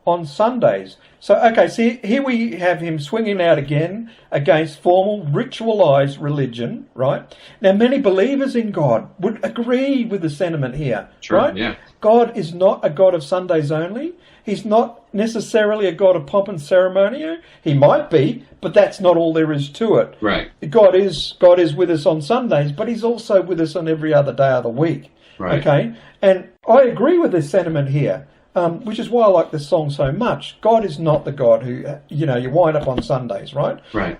on Sundays." So, okay, see, here we have him swinging out again against formal, ritualized religion, right? Now, many believers in God would agree with the sentiment here, Sure, right? yeah. God is not a God of Sundays only. He's not necessarily a God of pomp and ceremony. He might be, but that's not all there is to it. Right. God is with us on Sundays, but he's also with us on every other day of the week. Right. Okay? And I agree with this sentiment here. Which is why I like this song so much. God is not the God who, you wind up on Sundays, right? Right.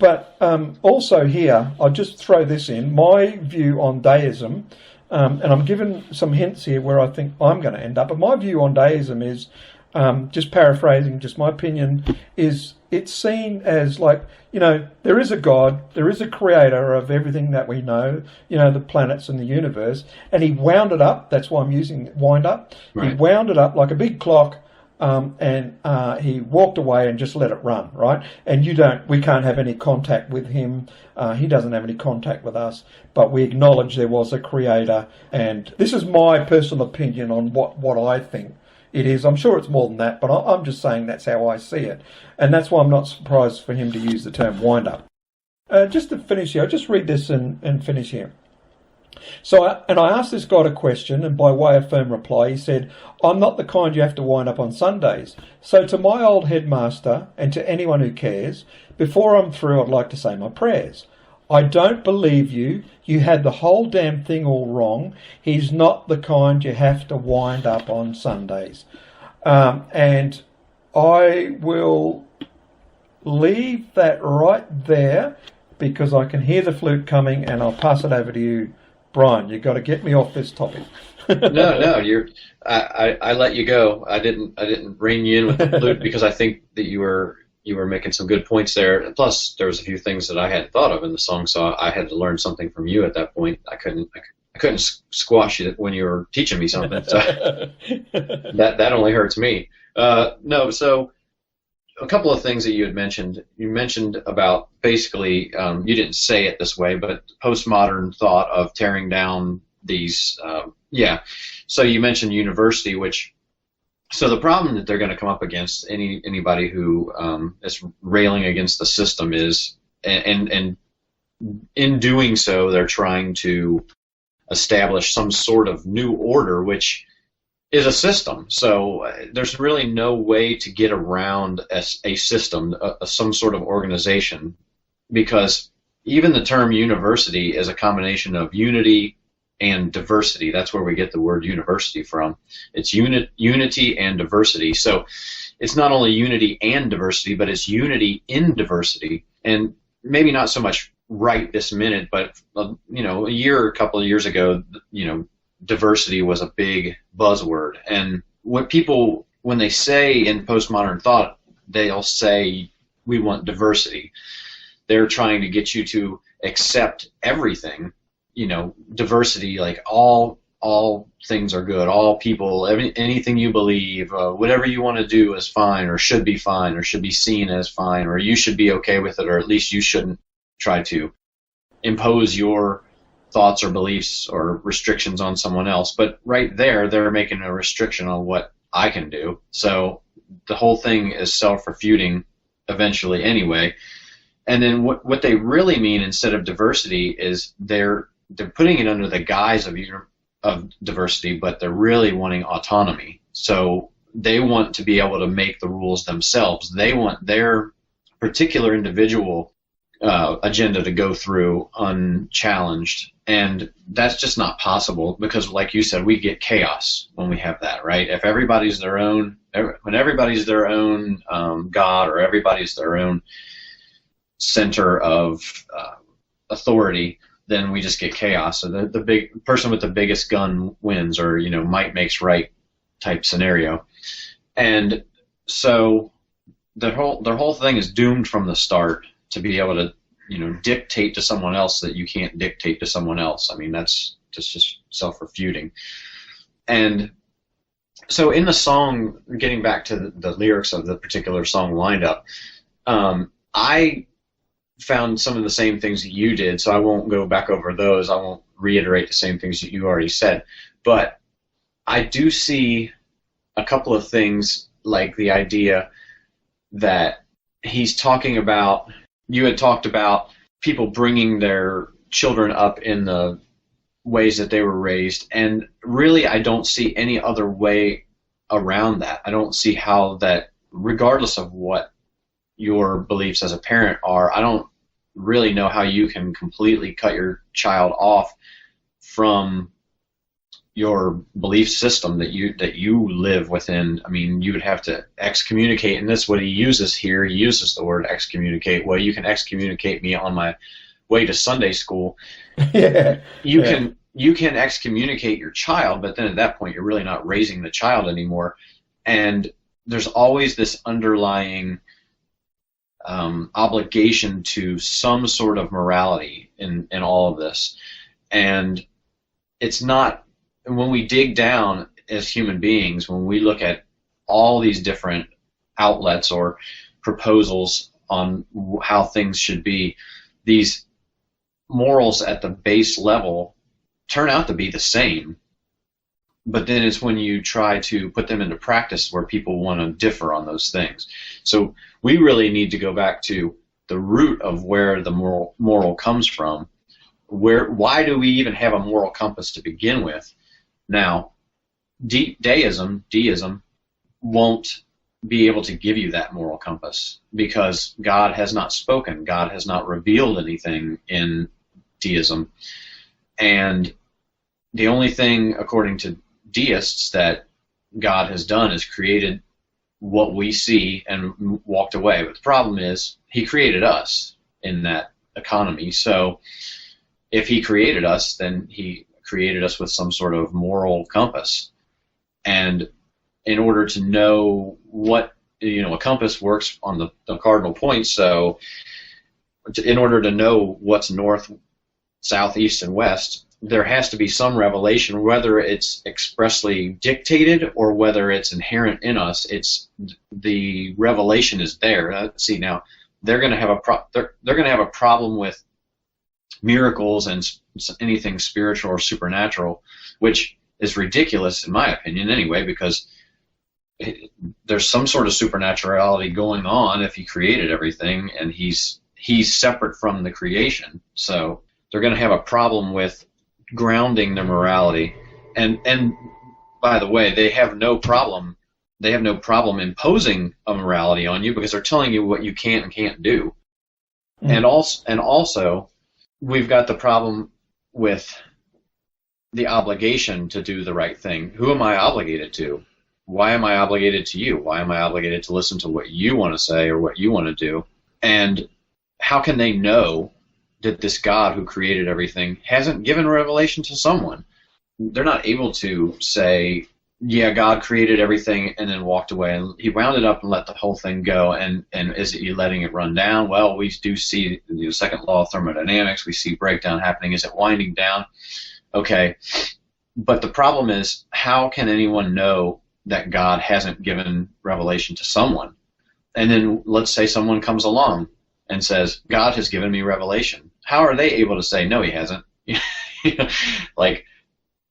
But also here, I'll just throw this in, my view on Deism, and I'm given some hints here where I think I'm going to end up, but my view on Deism is just paraphrasing, just my opinion, is it's seen as like, there is a God, there is a creator of everything that we know, the planets and the universe, and he wound it up, that's why I'm using wind up, right. He wound it up like a big clock, and he walked away and just let it run, right? And we can't have any contact with him, he doesn't have any contact with us, but we acknowledge there was a creator, and this is my personal opinion on what I think it is. I'm sure it's more than that, but I'm just saying that's how I see it. And that's why I'm not surprised for him to use the term wind-up. Just to finish here, I'll just read this and finish here. I asked this God a question, and by way of firm reply, he said, I'm not the kind you have to wind up on Sundays. So to my old headmaster, and to anyone who cares, before I'm through, I'd like to say my prayers. I don't believe you. You had the whole damn thing all wrong. He's not the kind you have to wind up on Sundays. And I will leave that right there because I can hear the flute coming, and I'll pass it over to you, Brian. You've got to get me off this topic. No, I let you go. I didn't rein you in with the flute because I think that you were making some good points there. Plus, there was a few things that I hadn't thought of in the song, so I had to learn something from you at that point. I couldn't squash it when you were teaching me something. So that only hurts me. No, so a couple of things that you had mentioned. You mentioned about basically, you didn't say it this way, but postmodern thought of tearing down these. So you mentioned university, which. So the problem that they're going to come up against anybody who is railing against the system is, and in doing so, they're trying to establish some sort of new order, which is a system. So there's really no way to get around a system, some sort of organization, because even the term university is a combination of unity and diversity. That's where we get the word university from. It's unity and diversity. So it's not only unity and diversity, but it's unity in diversity. And maybe not so much right this minute, but a couple of years ago, diversity was a big buzzword. And what people, when they say in postmodern thought, they'll say, we want diversity. They're trying to get you to accept everything. Diversity, like all things are good, all people, anything you believe, whatever you want to do is fine, or should be seen as fine, or you should be okay with it, or at least you shouldn't try to impose your thoughts or beliefs or restrictions on someone else. But right there, they're making a restriction on what I can do. So the whole thing is self-refuting eventually anyway. And then what they really mean instead of diversity is they're putting it under the guise of diversity, but they're really wanting autonomy. So they want to be able to make the rules themselves. They want their particular individual agenda to go through unchallenged, and that's just not possible because, like you said, we get chaos when we have that, right? If everybody's their own, when everybody's their own God, or everybody's their own center of authority, then we just get chaos. So the big person with the biggest gun wins, or might makes right type scenario. And so their whole thing is doomed from the start to be able to dictate to someone else that you can't dictate to someone else. I mean, that's just self-refuting. And so in the song, getting back to the lyrics of the particular song lined up, I found some of the same things that you did, so I won't go back over those. I won't reiterate the same things that you already said. But I do see a couple of things, like the idea that he's talking about, you had talked about people bringing their children up in the ways that they were raised, and really I don't see any other way around that. I don't see how that, regardless of what your beliefs as a parent are, I don't really know how you can completely cut your child off from your belief system that you live within. I mean, you would have to excommunicate, and that's what he uses here. He uses the word excommunicate. Well, you can excommunicate me on my way to Sunday school. You can excommunicate your child, but then at that point you're really not raising the child anymore. And there's always this underlying obligation to some sort of morality in all of this. And it's not, when we dig down as human beings, when we look at all these different outlets or proposals on how things should be, these morals at the base level turn out to be the same. But then it's when you try to put them into practice where people want to differ on those things. So we really need to go back to the root of where the moral comes from. Why do we even have a moral compass to begin with? Now, Deism won't be able to give you that moral compass because God has not spoken. God has not revealed anything in Deism. And the only thing, according to deists, that God has done is created what we see and walked away. But the problem is he created us in that economy. So if he created us, then he created us with some sort of moral compass. And in order to know what, a compass works on the cardinal points. So in order to know what's north, south, east, and west, there has to be some revelation, whether it's expressly dictated or whether it's inherent in us. The revelation is there. See, now they're going to have they're going to have a problem with miracles and anything spiritual or supernatural, which is ridiculous in my opinion anyway, because there's some sort of supernaturality going on if he created everything, and he's separate from the creation. So they're going to have a problem with grounding their morality, and by the way, they have no problem imposing a morality on you because they're telling you what you can and can't do. And also we've got the problem with the obligation to do the right thing. Who am I obligated to? Why am I obligated to you? Why am I obligated to listen to what you want to say or what you want to do? And how can they know that this God who created everything hasn't given revelation to someone? They're not able to say, yeah, God created everything and then walked away, and he wound it up and let the whole thing go, and is he letting it run down? Well, we do see the second law of thermodynamics. We see breakdown happening. Is it winding down? Okay. But the problem is, how can anyone know that God hasn't given revelation to someone? And then let's say someone comes along and says, God has given me revelation. How are they able to say, no, he hasn't?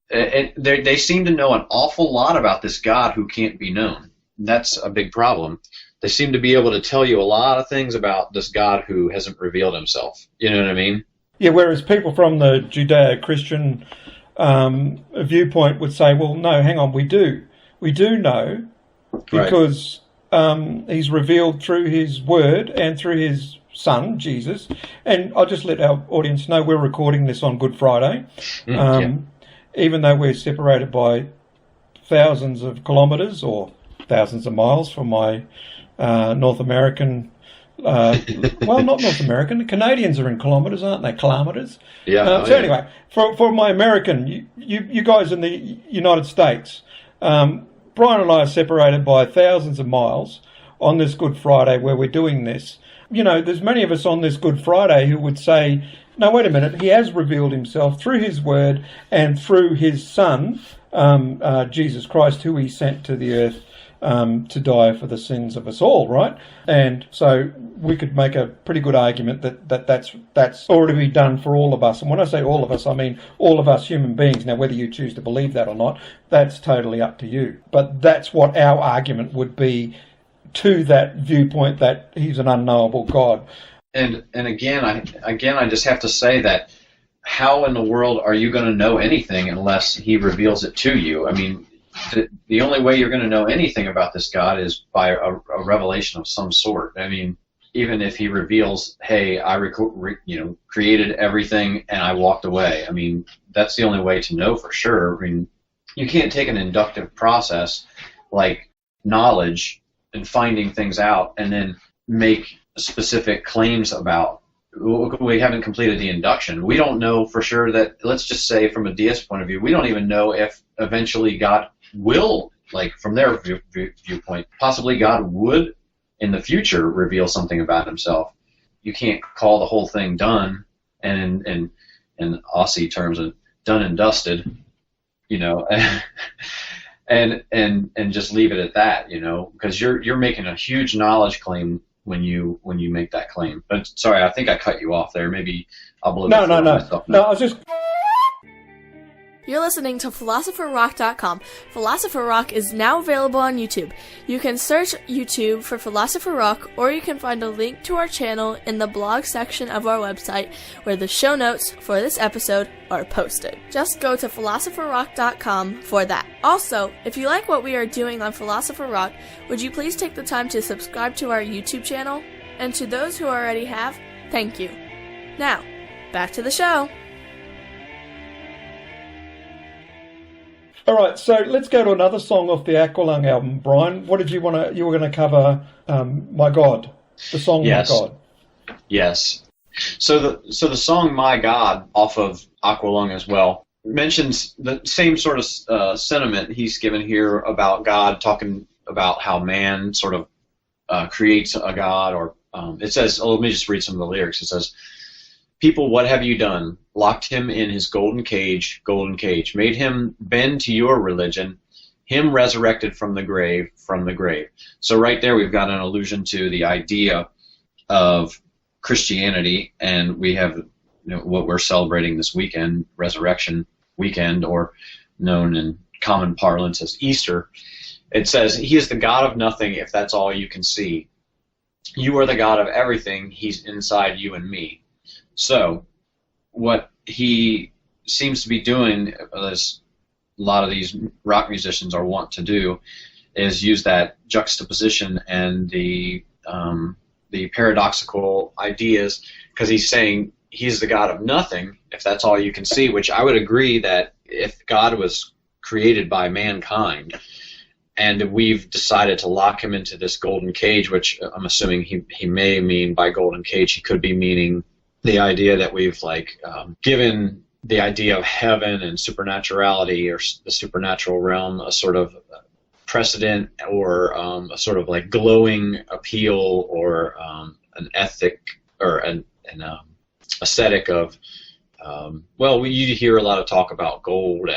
They seem to know an awful lot about this God who can't be known. That's a big problem. They seem to be able to tell you a lot of things about this God who hasn't revealed himself. You know what I mean? Yeah, whereas people from the Judeo-Christian viewpoint would say, well, no, hang on, we do. We do know because he's revealed through his word and through his Son, Jesus. And I'll just let our audience know we're recording this on Good Friday. Even though we're separated by thousands of kilometres or thousands of miles from my North American, well, not North American, the Canadians are in kilometres, aren't they? Kilometres? Yeah. Anyway, for my American, you guys in the United States, Brian and I are separated by thousands of miles on this Good Friday where we're doing this. There's many of us on this Good Friday who would say, no, wait a minute, he has revealed himself through his word and through his Son, Jesus Christ, who he sent to the earth to die for the sins of us all, right? And so we could make a pretty good argument that's already done for all of us. And when I say all of us, I mean all of us human beings. Now, whether you choose to believe that or not, that's totally up to you. But that's what our argument would be to that viewpoint that he's an unknowable God. And again, I just have to say that how in the world are you going to know anything unless he reveals it to you? I mean, the only way you're going to know anything about this God is by a revelation of some sort. I mean, even if he reveals, hey, I created everything and I walked away. I mean, that's the only way to know for sure. I mean, you can't take an inductive process like knowledge and finding things out and then make specific claims about. We haven't completed the induction. We don't know for sure that, let's just say from a deist point of view, we don't even know if eventually God will like from their viewpoint, possibly God would in the future reveal something about himself. You can't call the whole thing done, and in Aussie terms, done and dusted, you know, and just leave it at that, you know, because you're making a huge knowledge claim when you make that claim. But sorry, I think I cut you off there. Maybe I'll blow No. myself now. No, I was just... You're listening to PhilosopherRock.com. Philosopher Rock is now available on YouTube. You can search YouTube for Philosopher Rock, or you can find a link to our channel in the blog section of our website, where the show notes for this episode are posted. Just go to PhilosopherRock.com for that. Also, if you like what we are doing on Philosopher Rock, would you please take the time to subscribe to our YouTube channel? And to those who already have, thank you. Now, back to the show. All right, so let's go to another song off the Aqualung album. Brian, what did you want to... You were going to cover My God, the song Yes. My God. Yes. So the song My God off of Aqualung as well mentions the same sort of sentiment he's given here about God, talking about how man sort of creates a God, or it says, let me just read some of the lyrics. It says, "People, what have you done? Locked him in his golden cage, made him bend to your religion, him resurrected from the grave, So right there we've got an allusion to the idea of Christianity, and we have what we're celebrating this weekend, Resurrection Weekend, or known in common parlance as Easter. It says, he is the God of nothing if that's all you can see. You are the God of everything, he's inside you and me. So what he seems to be doing, as a lot of these rock musicians are wont to do, is use that juxtaposition and the paradoxical ideas, because he's saying he's the God of nothing, if that's all you can see, which I would agree that if God was created by mankind and we've decided to lock him into this golden cage, which I'm assuming he may mean by golden cage, he could be meaning the idea that we've given the idea of heaven and supernaturality, or the supernatural realm, a sort of precedent, or a sort of like glowing appeal, or an ethic, or an aesthetic of you hear a lot of talk about gold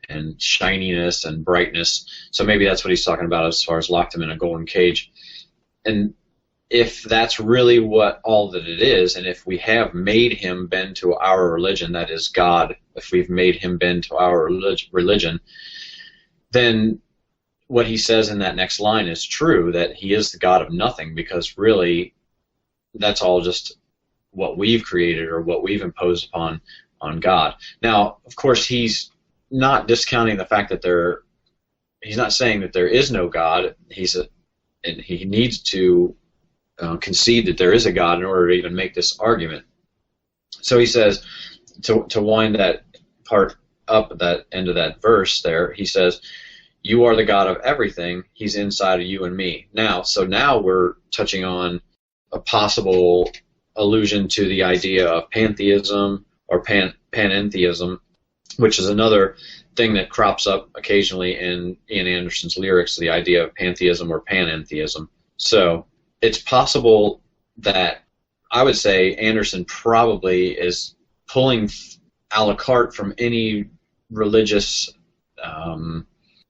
and shininess and brightness, so maybe that's what he's talking about as far as locked him in a golden cage. And if that's really what all that it is, and if we have made him bend to our religion, that is God, if we've made him bend to our religion, then what he says in that next line is true, that he is the God of nothing, because really that's all just what we've created or what we've imposed upon God. Now, of course, he's not discounting the fact that he's not saying that there is no God. And he needs to concede that there is a God in order to even make this argument. So he says, to wind that part up at that end of that verse there, he says, you are the God of everything, he's inside of you and me. Now we're touching on a possible allusion to the idea of pantheism or panentheism, which is another thing that crops up occasionally in Ian Anderson's lyrics, the idea of pantheism or panentheism. So it's possible that I would say Anderson probably is pulling a la carte from any religious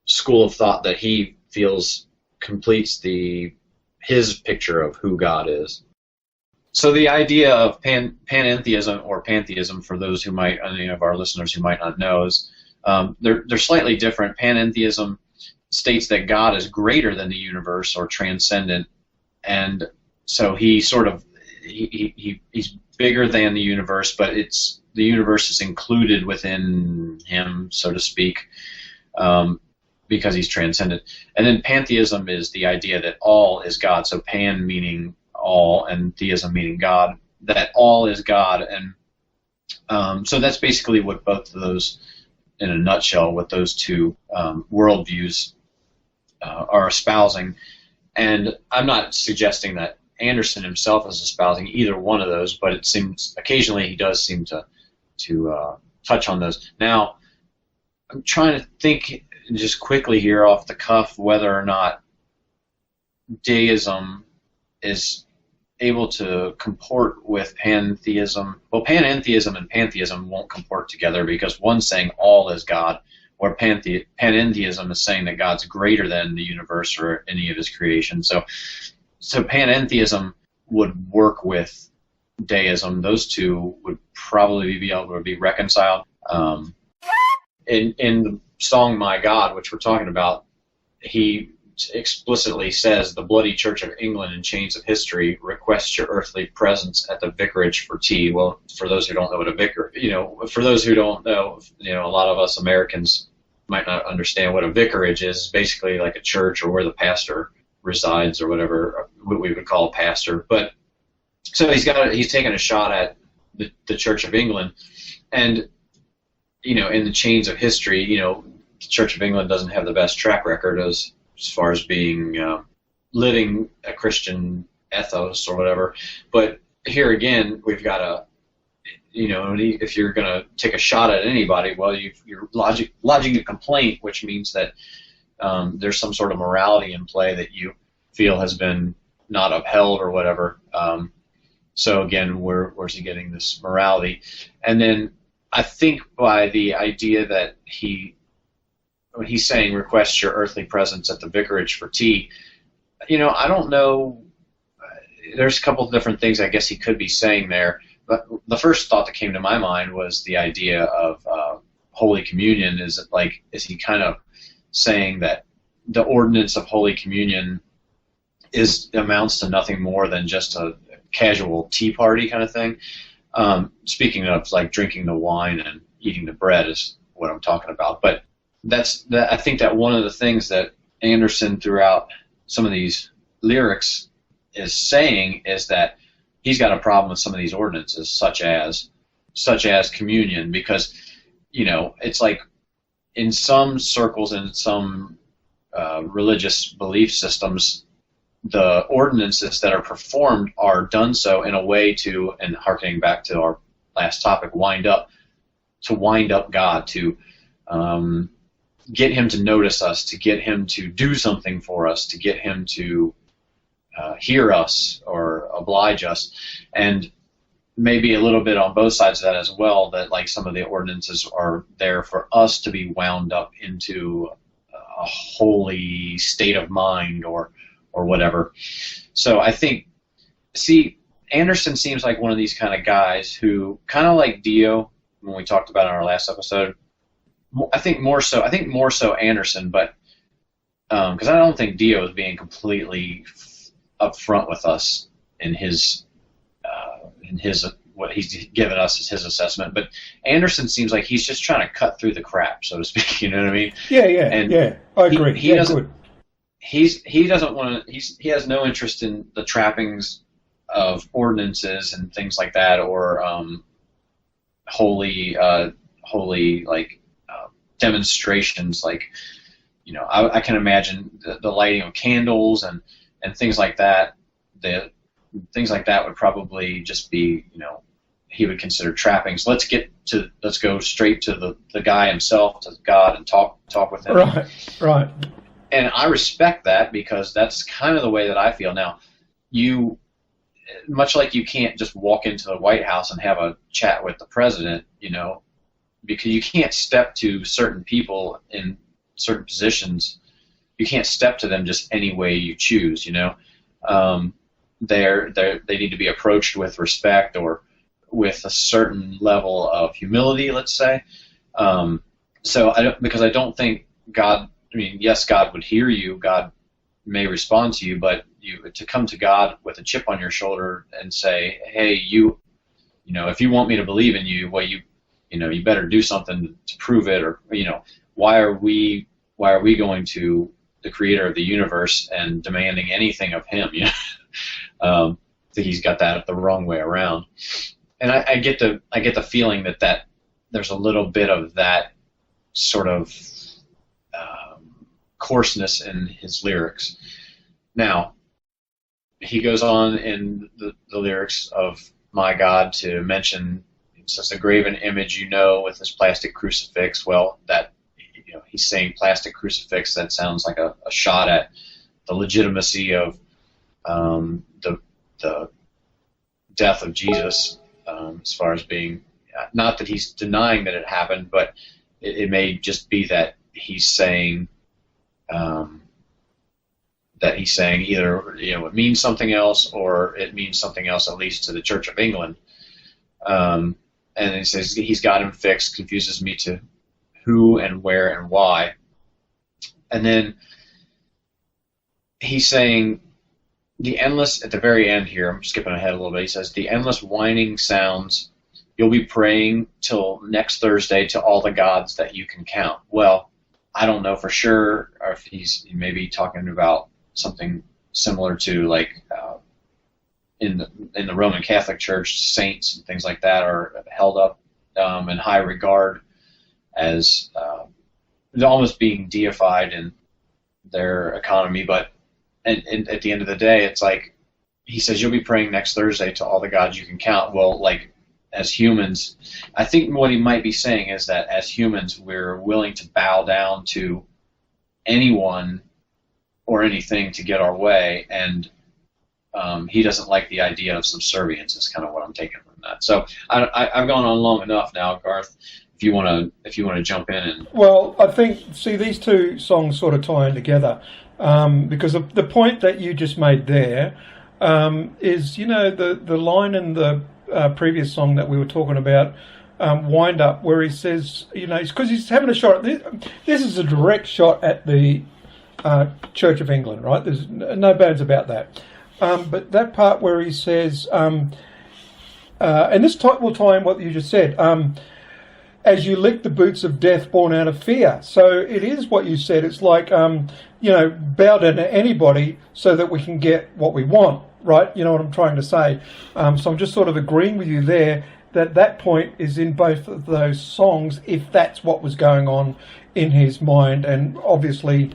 school of thought that he feels completes his picture of who God is. So the idea of panentheism or pantheism, for those who might, any of our listeners who might not know, is they're slightly different. Panentheism states that God is greater than the universe or transcendent, and so he's bigger than the universe, but the universe is included within him, so to speak, because he's transcendent. And then pantheism is the idea that all is God. So pan meaning all, and theism meaning God. That all is God, and so that's basically what both of those, in a nutshell, what those two worldviews are espousing. And I'm not suggesting that Anderson himself is espousing either one of those, but it seems occasionally he does seem to touch on those. Now, I'm trying to think just quickly here off the cuff whether or not Deism is able to comport with pantheism. Well, panentheism and pantheism won't comport together because one's saying all is God, where panentheism is saying that God's greater than the universe or any of his creation. So panentheism would work with Deism. Those two would probably be able to be reconciled. In the song My God, which we're talking about, he explicitly says, the bloody Church of England in chains of history requests your earthly presence at the vicarage for tea. Well, for those who don't know what a vicar, for those who don't know, a lot of us Americans might not understand what a vicarage is. It's basically like a church or where the pastor resides or whatever, what we would call a pastor. But so he's taken a shot at the Church of England, and in the chains of history, the Church of England doesn't have the best track record as far as being living a Christian ethos or whatever. But here again, we've got if you're going to take a shot at anybody, well, you're lodging a complaint, which means that there's some sort of morality in play that you feel has been not upheld or whatever. So again, where's he getting this morality? And then I think by the idea that when he's saying request your earthly presence at the vicarage for tea, I don't know. There's a couple of different things I guess he could be saying there. But the first thought that came to my mind was the idea of Holy Communion. Is he kind of saying that the ordinance of Holy Communion amounts to nothing more than just a casual tea party kind of thing? Speaking of like drinking the wine and eating the bread is what I'm talking about. But I think that one of the things that Anderson throughout some of these lyrics is saying is that he's got a problem with some of these ordinances, such as communion, because it's like in some circles and some religious belief systems, the ordinances that are performed are done so in a way to, and harkening back to our last topic, wind up God, to get him to notice us, to get him to do something for us, to get him to hear us or oblige us. And maybe a little bit on both sides of that as well, that like some of the ordinances are there for us to be wound up into a holy state of mind or whatever. So I think, Anderson seems like one of these kind of guys who, kind of like Dio, when we talked about in our last episode, I think more so Anderson, but because I don't think Dio is being completely upfront with us in his what he's given us as his assessment. But Anderson seems like he's just trying to cut through the crap, so to speak. You know what I mean? Yeah. I agree. He doesn't want to. He has no interest in the trappings of ordinances and things like that, or holy demonstrations. Like, I can imagine the lighting of candles and things like that. The things like that would probably just be, he would consider trappings. Let's go straight to the guy himself, to God, and talk with him. Right. And I respect that, because that's kind of the way that I feel. Now, much like you can't just walk into the White House and have a chat with the president, because you can't step to certain people in certain positions. You can't step to them just any way you choose, They need to be approached with respect or with a certain level of humility, let's say. Because I don't think God, yes, God would hear you, God may respond to you, but to come to God with a chip on your shoulder and say, hey, if you want me to believe in you, well, you better do something to prove it, or, why are we going to the creator of the universe and demanding anything of him? I think he's got that the wrong way around. And I get the feeling that there's a little bit of that sort of coarseness in his lyrics. Now, he goes on in the lyrics of My God to mention, it says, a graven image with this plastic crucifix. Well, that he's saying plastic crucifix. That sounds like a shot at the legitimacy of the death of Jesus, as far as being, not that he's denying that it happened, but it may just be that he's saying either it means something else, or it means something else, at least to the Church of England. And he says he's got him fixed, confuses me to who and where and why. And then he's saying the endless, at the very end here, I'm skipping ahead a little bit, he says, the endless whining sounds, you'll be praying till next Thursday to all the gods that you can count. Well, I don't know for sure, or if he's maybe talking about something similar to like in the Roman Catholic Church, saints and things like that are held up in high regard as almost being deified in their economy. But and at the end of the day, it's like he says you'll be praying next Thursday to all the gods you can count. Well, like as humans, I think what he might be saying is that as humans we're willing to bow down to anyone or anything to get our way, and he doesn't like the idea of subservience. Is kind of what I'm taking from that. So I've gone on long enough now, Garth. If you want to jump in and well, I think these two songs sort of tie in together because the point that you just made there is the line in the previous song that we were talking about, Wind Up, where he says because he's having a shot at this is a direct shot at the Church of England, right? There's no bones about that. But that part where he says, and this will tie in what you just said, as you lick the boots of death born out of fear. So it is what you said. It's like, bow down to anybody so that we can get what we want, right? You know what I'm trying to say. So I'm just sort of agreeing with you there that point is in both of those songs, if that's what was going on in his mind. And obviously,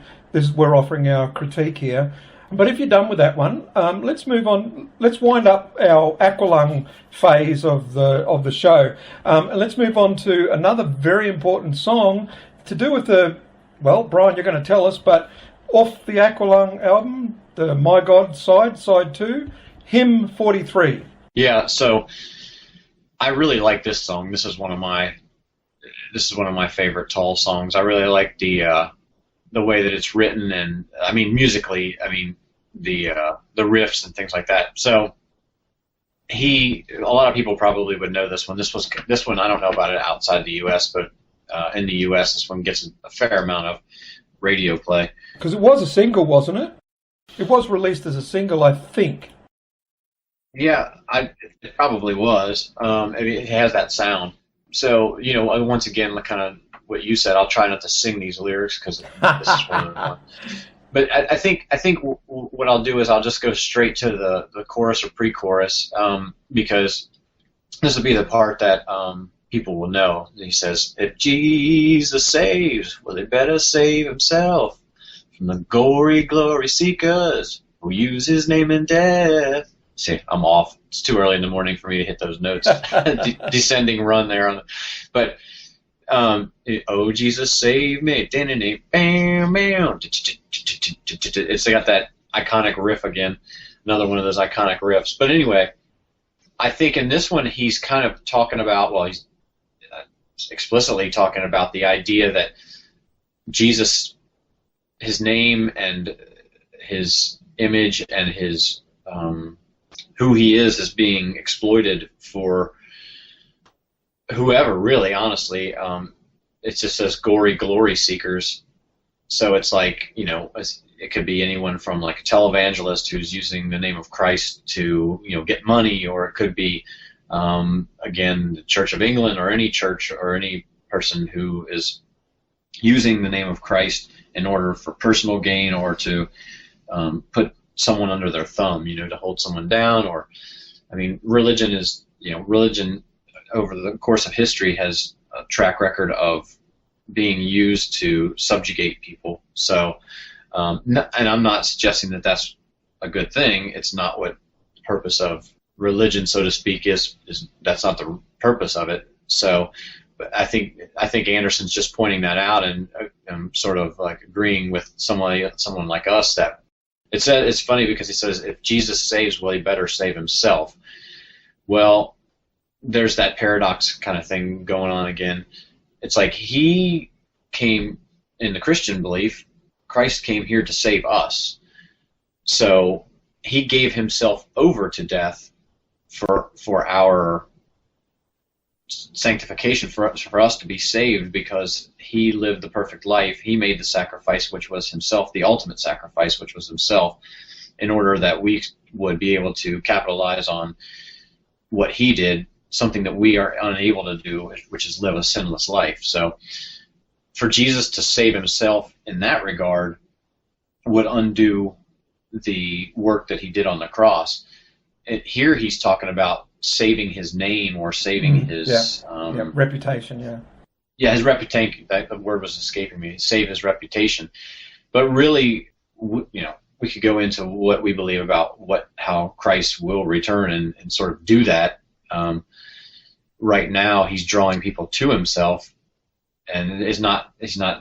we're offering our critique here. But if you're done with that one, let's move on. Let's wind up our Aqualung phase of the show, and let's move on to another very important song to do with Brian, you're going to tell us, but off the Aqualung album, the My God side 2, Hymn 43. Yeah, so I really like this song. This is one of my favorite Tull songs. I really like the way that it's written, and I mean musically, the riffs and things like that. So a lot of people probably would know this one. This one I don't know about it outside the U.S., but in the U.S. this one gets a fair amount of radio play. Because it was a single, wasn't it? It was released as a single, I think. Yeah, it probably was. It has that sound. So once again, kind of what you said, I'll try not to sing these lyrics because this is one of them. But I think what I'll do is I'll just go straight to the chorus or pre-chorus because this will be the part that people will know. He says, "If Jesus saves, well, he better save himself from the gory glory seekers who use his name in death." See, I'm off. It's too early in the morning for me to hit those notes. Descending run there but. Oh Jesus save me, it's got that iconic riff again, another one of those iconic riffs. But anyway, I think in this one he's kind of talking about, he's explicitly talking about the idea that Jesus, his name and his image and his who he is being exploited for whoever, really, honestly. It just says gory glory seekers. So it's like, it could be anyone from like a televangelist who's using the name of Christ to, get money, or it could be, again, the Church of England or any church or any person who is using the name of Christ in order for personal gain or to put someone under their thumb, to hold someone down. Or, religion is, religion over the course of history has a track record of being used to subjugate people. So, and I'm not suggesting that that's a good thing. It's not what the purpose of religion, so to speak, is that's not the purpose of it. So I think Anderson's just pointing that out and sort of like agreeing with someone like us that it's funny because he says if Jesus saves, well, he better save himself. Well, there's that paradox kind of thing going on again. It's like he came in the Christian belief, Christ came here to save us. So he gave himself over to death for our sanctification, for us to be saved, because he lived the perfect life. He made the sacrifice, which was himself, the ultimate sacrifice, which was himself, in order that we would be able to capitalize on what he did, something that we are unable to do, which is live a sinless life. So for Jesus to save himself in that regard would undo the work that he did on the cross. Here he's talking about saving his name or saving his reputation. His reputation. That word was escaping me. Save his reputation. But really, we could go into what we believe about how Christ will return and sort of do that. Right now, he's drawing people to himself, and he's not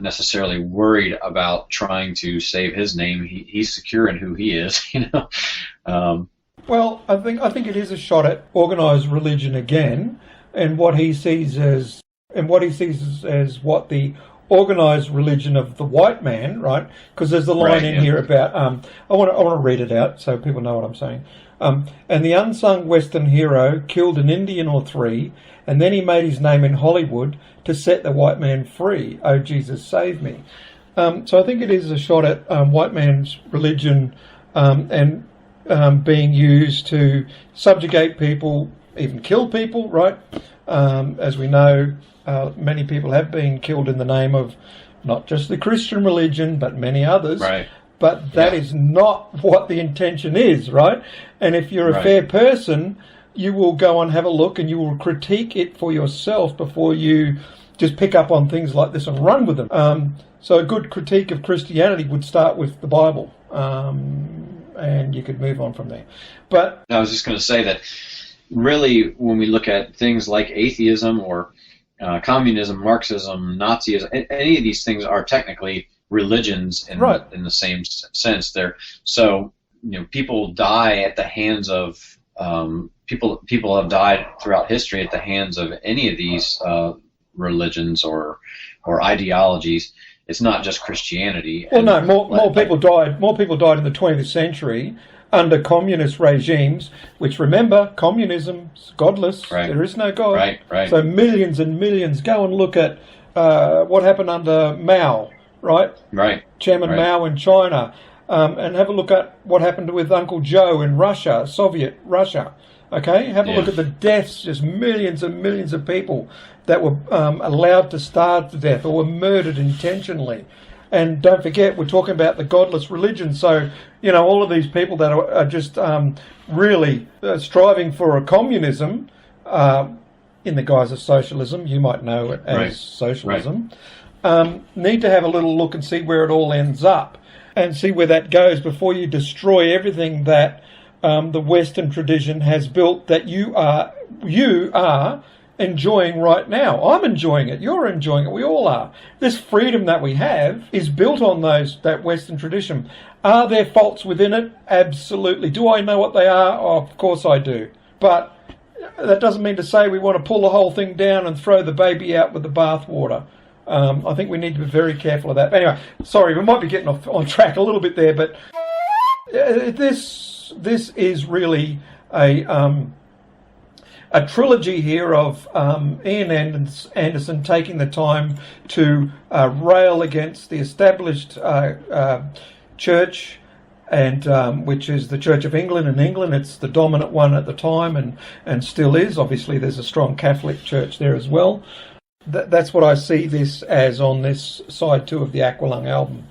necessarily worried about trying to save his name. He's secure in who he is. Well, I think it is a shot at organised religion again, and what he sees as what the organised religion of the white man, right? Because there's the line here about I want to read it out so people know what I'm saying. And the unsung Western hero killed an Indian or three, and then he made his name in Hollywood to set the white man free. Oh, Jesus, save me. So I think it is a shot at white man's religion and being used to subjugate people, even kill people, right? As we know, many people have been killed in the name of not just the Christian religion, but many others. Right. But that is not what the intention is, right? And if you're a fair person, you will go and have a look and you will critique it for yourself before you just pick up on things like this and run with them. So a good critique of Christianity would start with the Bible. And you could move on from there. But I was just going to say that really when we look at things like atheism or communism, Marxism, Nazism, any of these things are technically religions in the same sense. People die at the hands of people have died throughout history at the hands of any of these religions or ideologies. It's not just Christianity. Well, no, more people died. More people died in the 20th century under communist regimes. Which, remember, communism is godless. Right. There is no God. Right. So millions and millions. Go and look at what happened under Mao. Right. Chairman Mao in China, and have a look at what happened with Uncle Joe in Russia, Soviet Russia. Okay, have a look at the deaths, just millions and millions of people that were allowed to starve to death or were murdered intentionally. And don't forget, we're talking about the godless religion. So, all of these people that are just really striving for a communism in the guise of socialism, you might know it as socialism, need to have a little look and see where it all ends up and see where that goes before you destroy everything that the Western tradition has built that you are enjoying right now. I'm enjoying it. You're enjoying it. We all are. This freedom that we have is built on that Western tradition. Are there faults within it? Absolutely. Do I know what they are? Oh, of course I do. But that doesn't mean to say we want to pull the whole thing down and throw the baby out with the bathwater. I think we need to be very careful of that. But anyway, sorry, we might be getting on track a little bit there, but this is really a trilogy here of Ian Anderson taking the time to rail against the established church, and which is the Church of England. In England, it's the dominant one at the time, and still is. Obviously, there's a strong Catholic church there as well. That's what I see this as on this side 2 of the Aqualung album.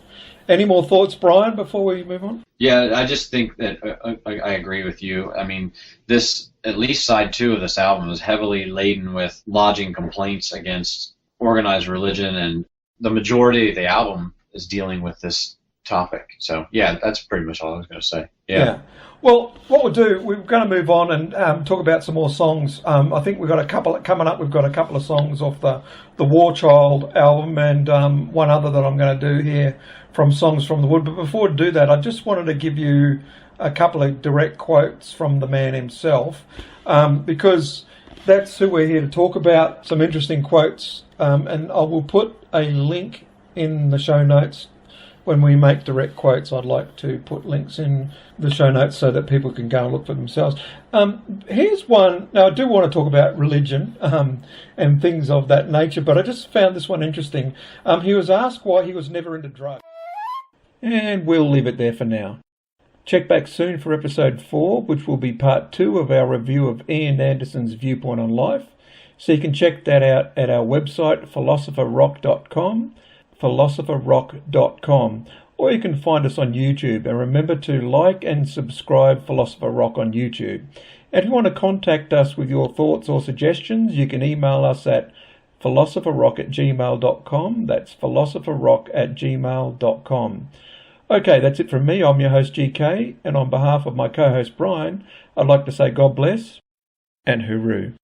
Any more thoughts, Brian, before we move on? Yeah, I just think that I agree with you. I mean, this, at least side 2 of this album, is heavily laden with lodging complaints against organized religion, and the majority of the album is dealing with this topic. So yeah, that's pretty much all I was going to say. Yeah. Well, what we'll do, we're going to move on and talk about some more songs. I think we've got a couple coming up. We've got a couple of songs off the War Child album and one other that I'm going to do here from Songs from the Wood. But before we do that, I just wanted to give you a couple of direct quotes from the man himself, because that's who we're here to talk about, some interesting quotes. And I will put a link in the show notes. When we make direct quotes, I'd like to put links in the show notes so that people can go and look for themselves. Here's one. Now, I do want to talk about religion and things of that nature, but I just found this one interesting. He was asked why he was never into drugs. And we'll leave it there for now. Check back soon for episode 4, which will be part 2 of our review of Ian Anderson's viewpoint on life. So you can check that out at our website, philosopherrock.com. philosopherrock.com, or you can find us on YouTube. And remember to like and subscribe Philosopher Rock on YouTube. And if you want to contact us with your thoughts or suggestions, you can email us at philosopherrock@gmail.com. That's philosopherrock@gmail.com. Okay, that's it from me. I'm your host GK, and on behalf of my co-host Brian, I'd like to say God bless and hooroo.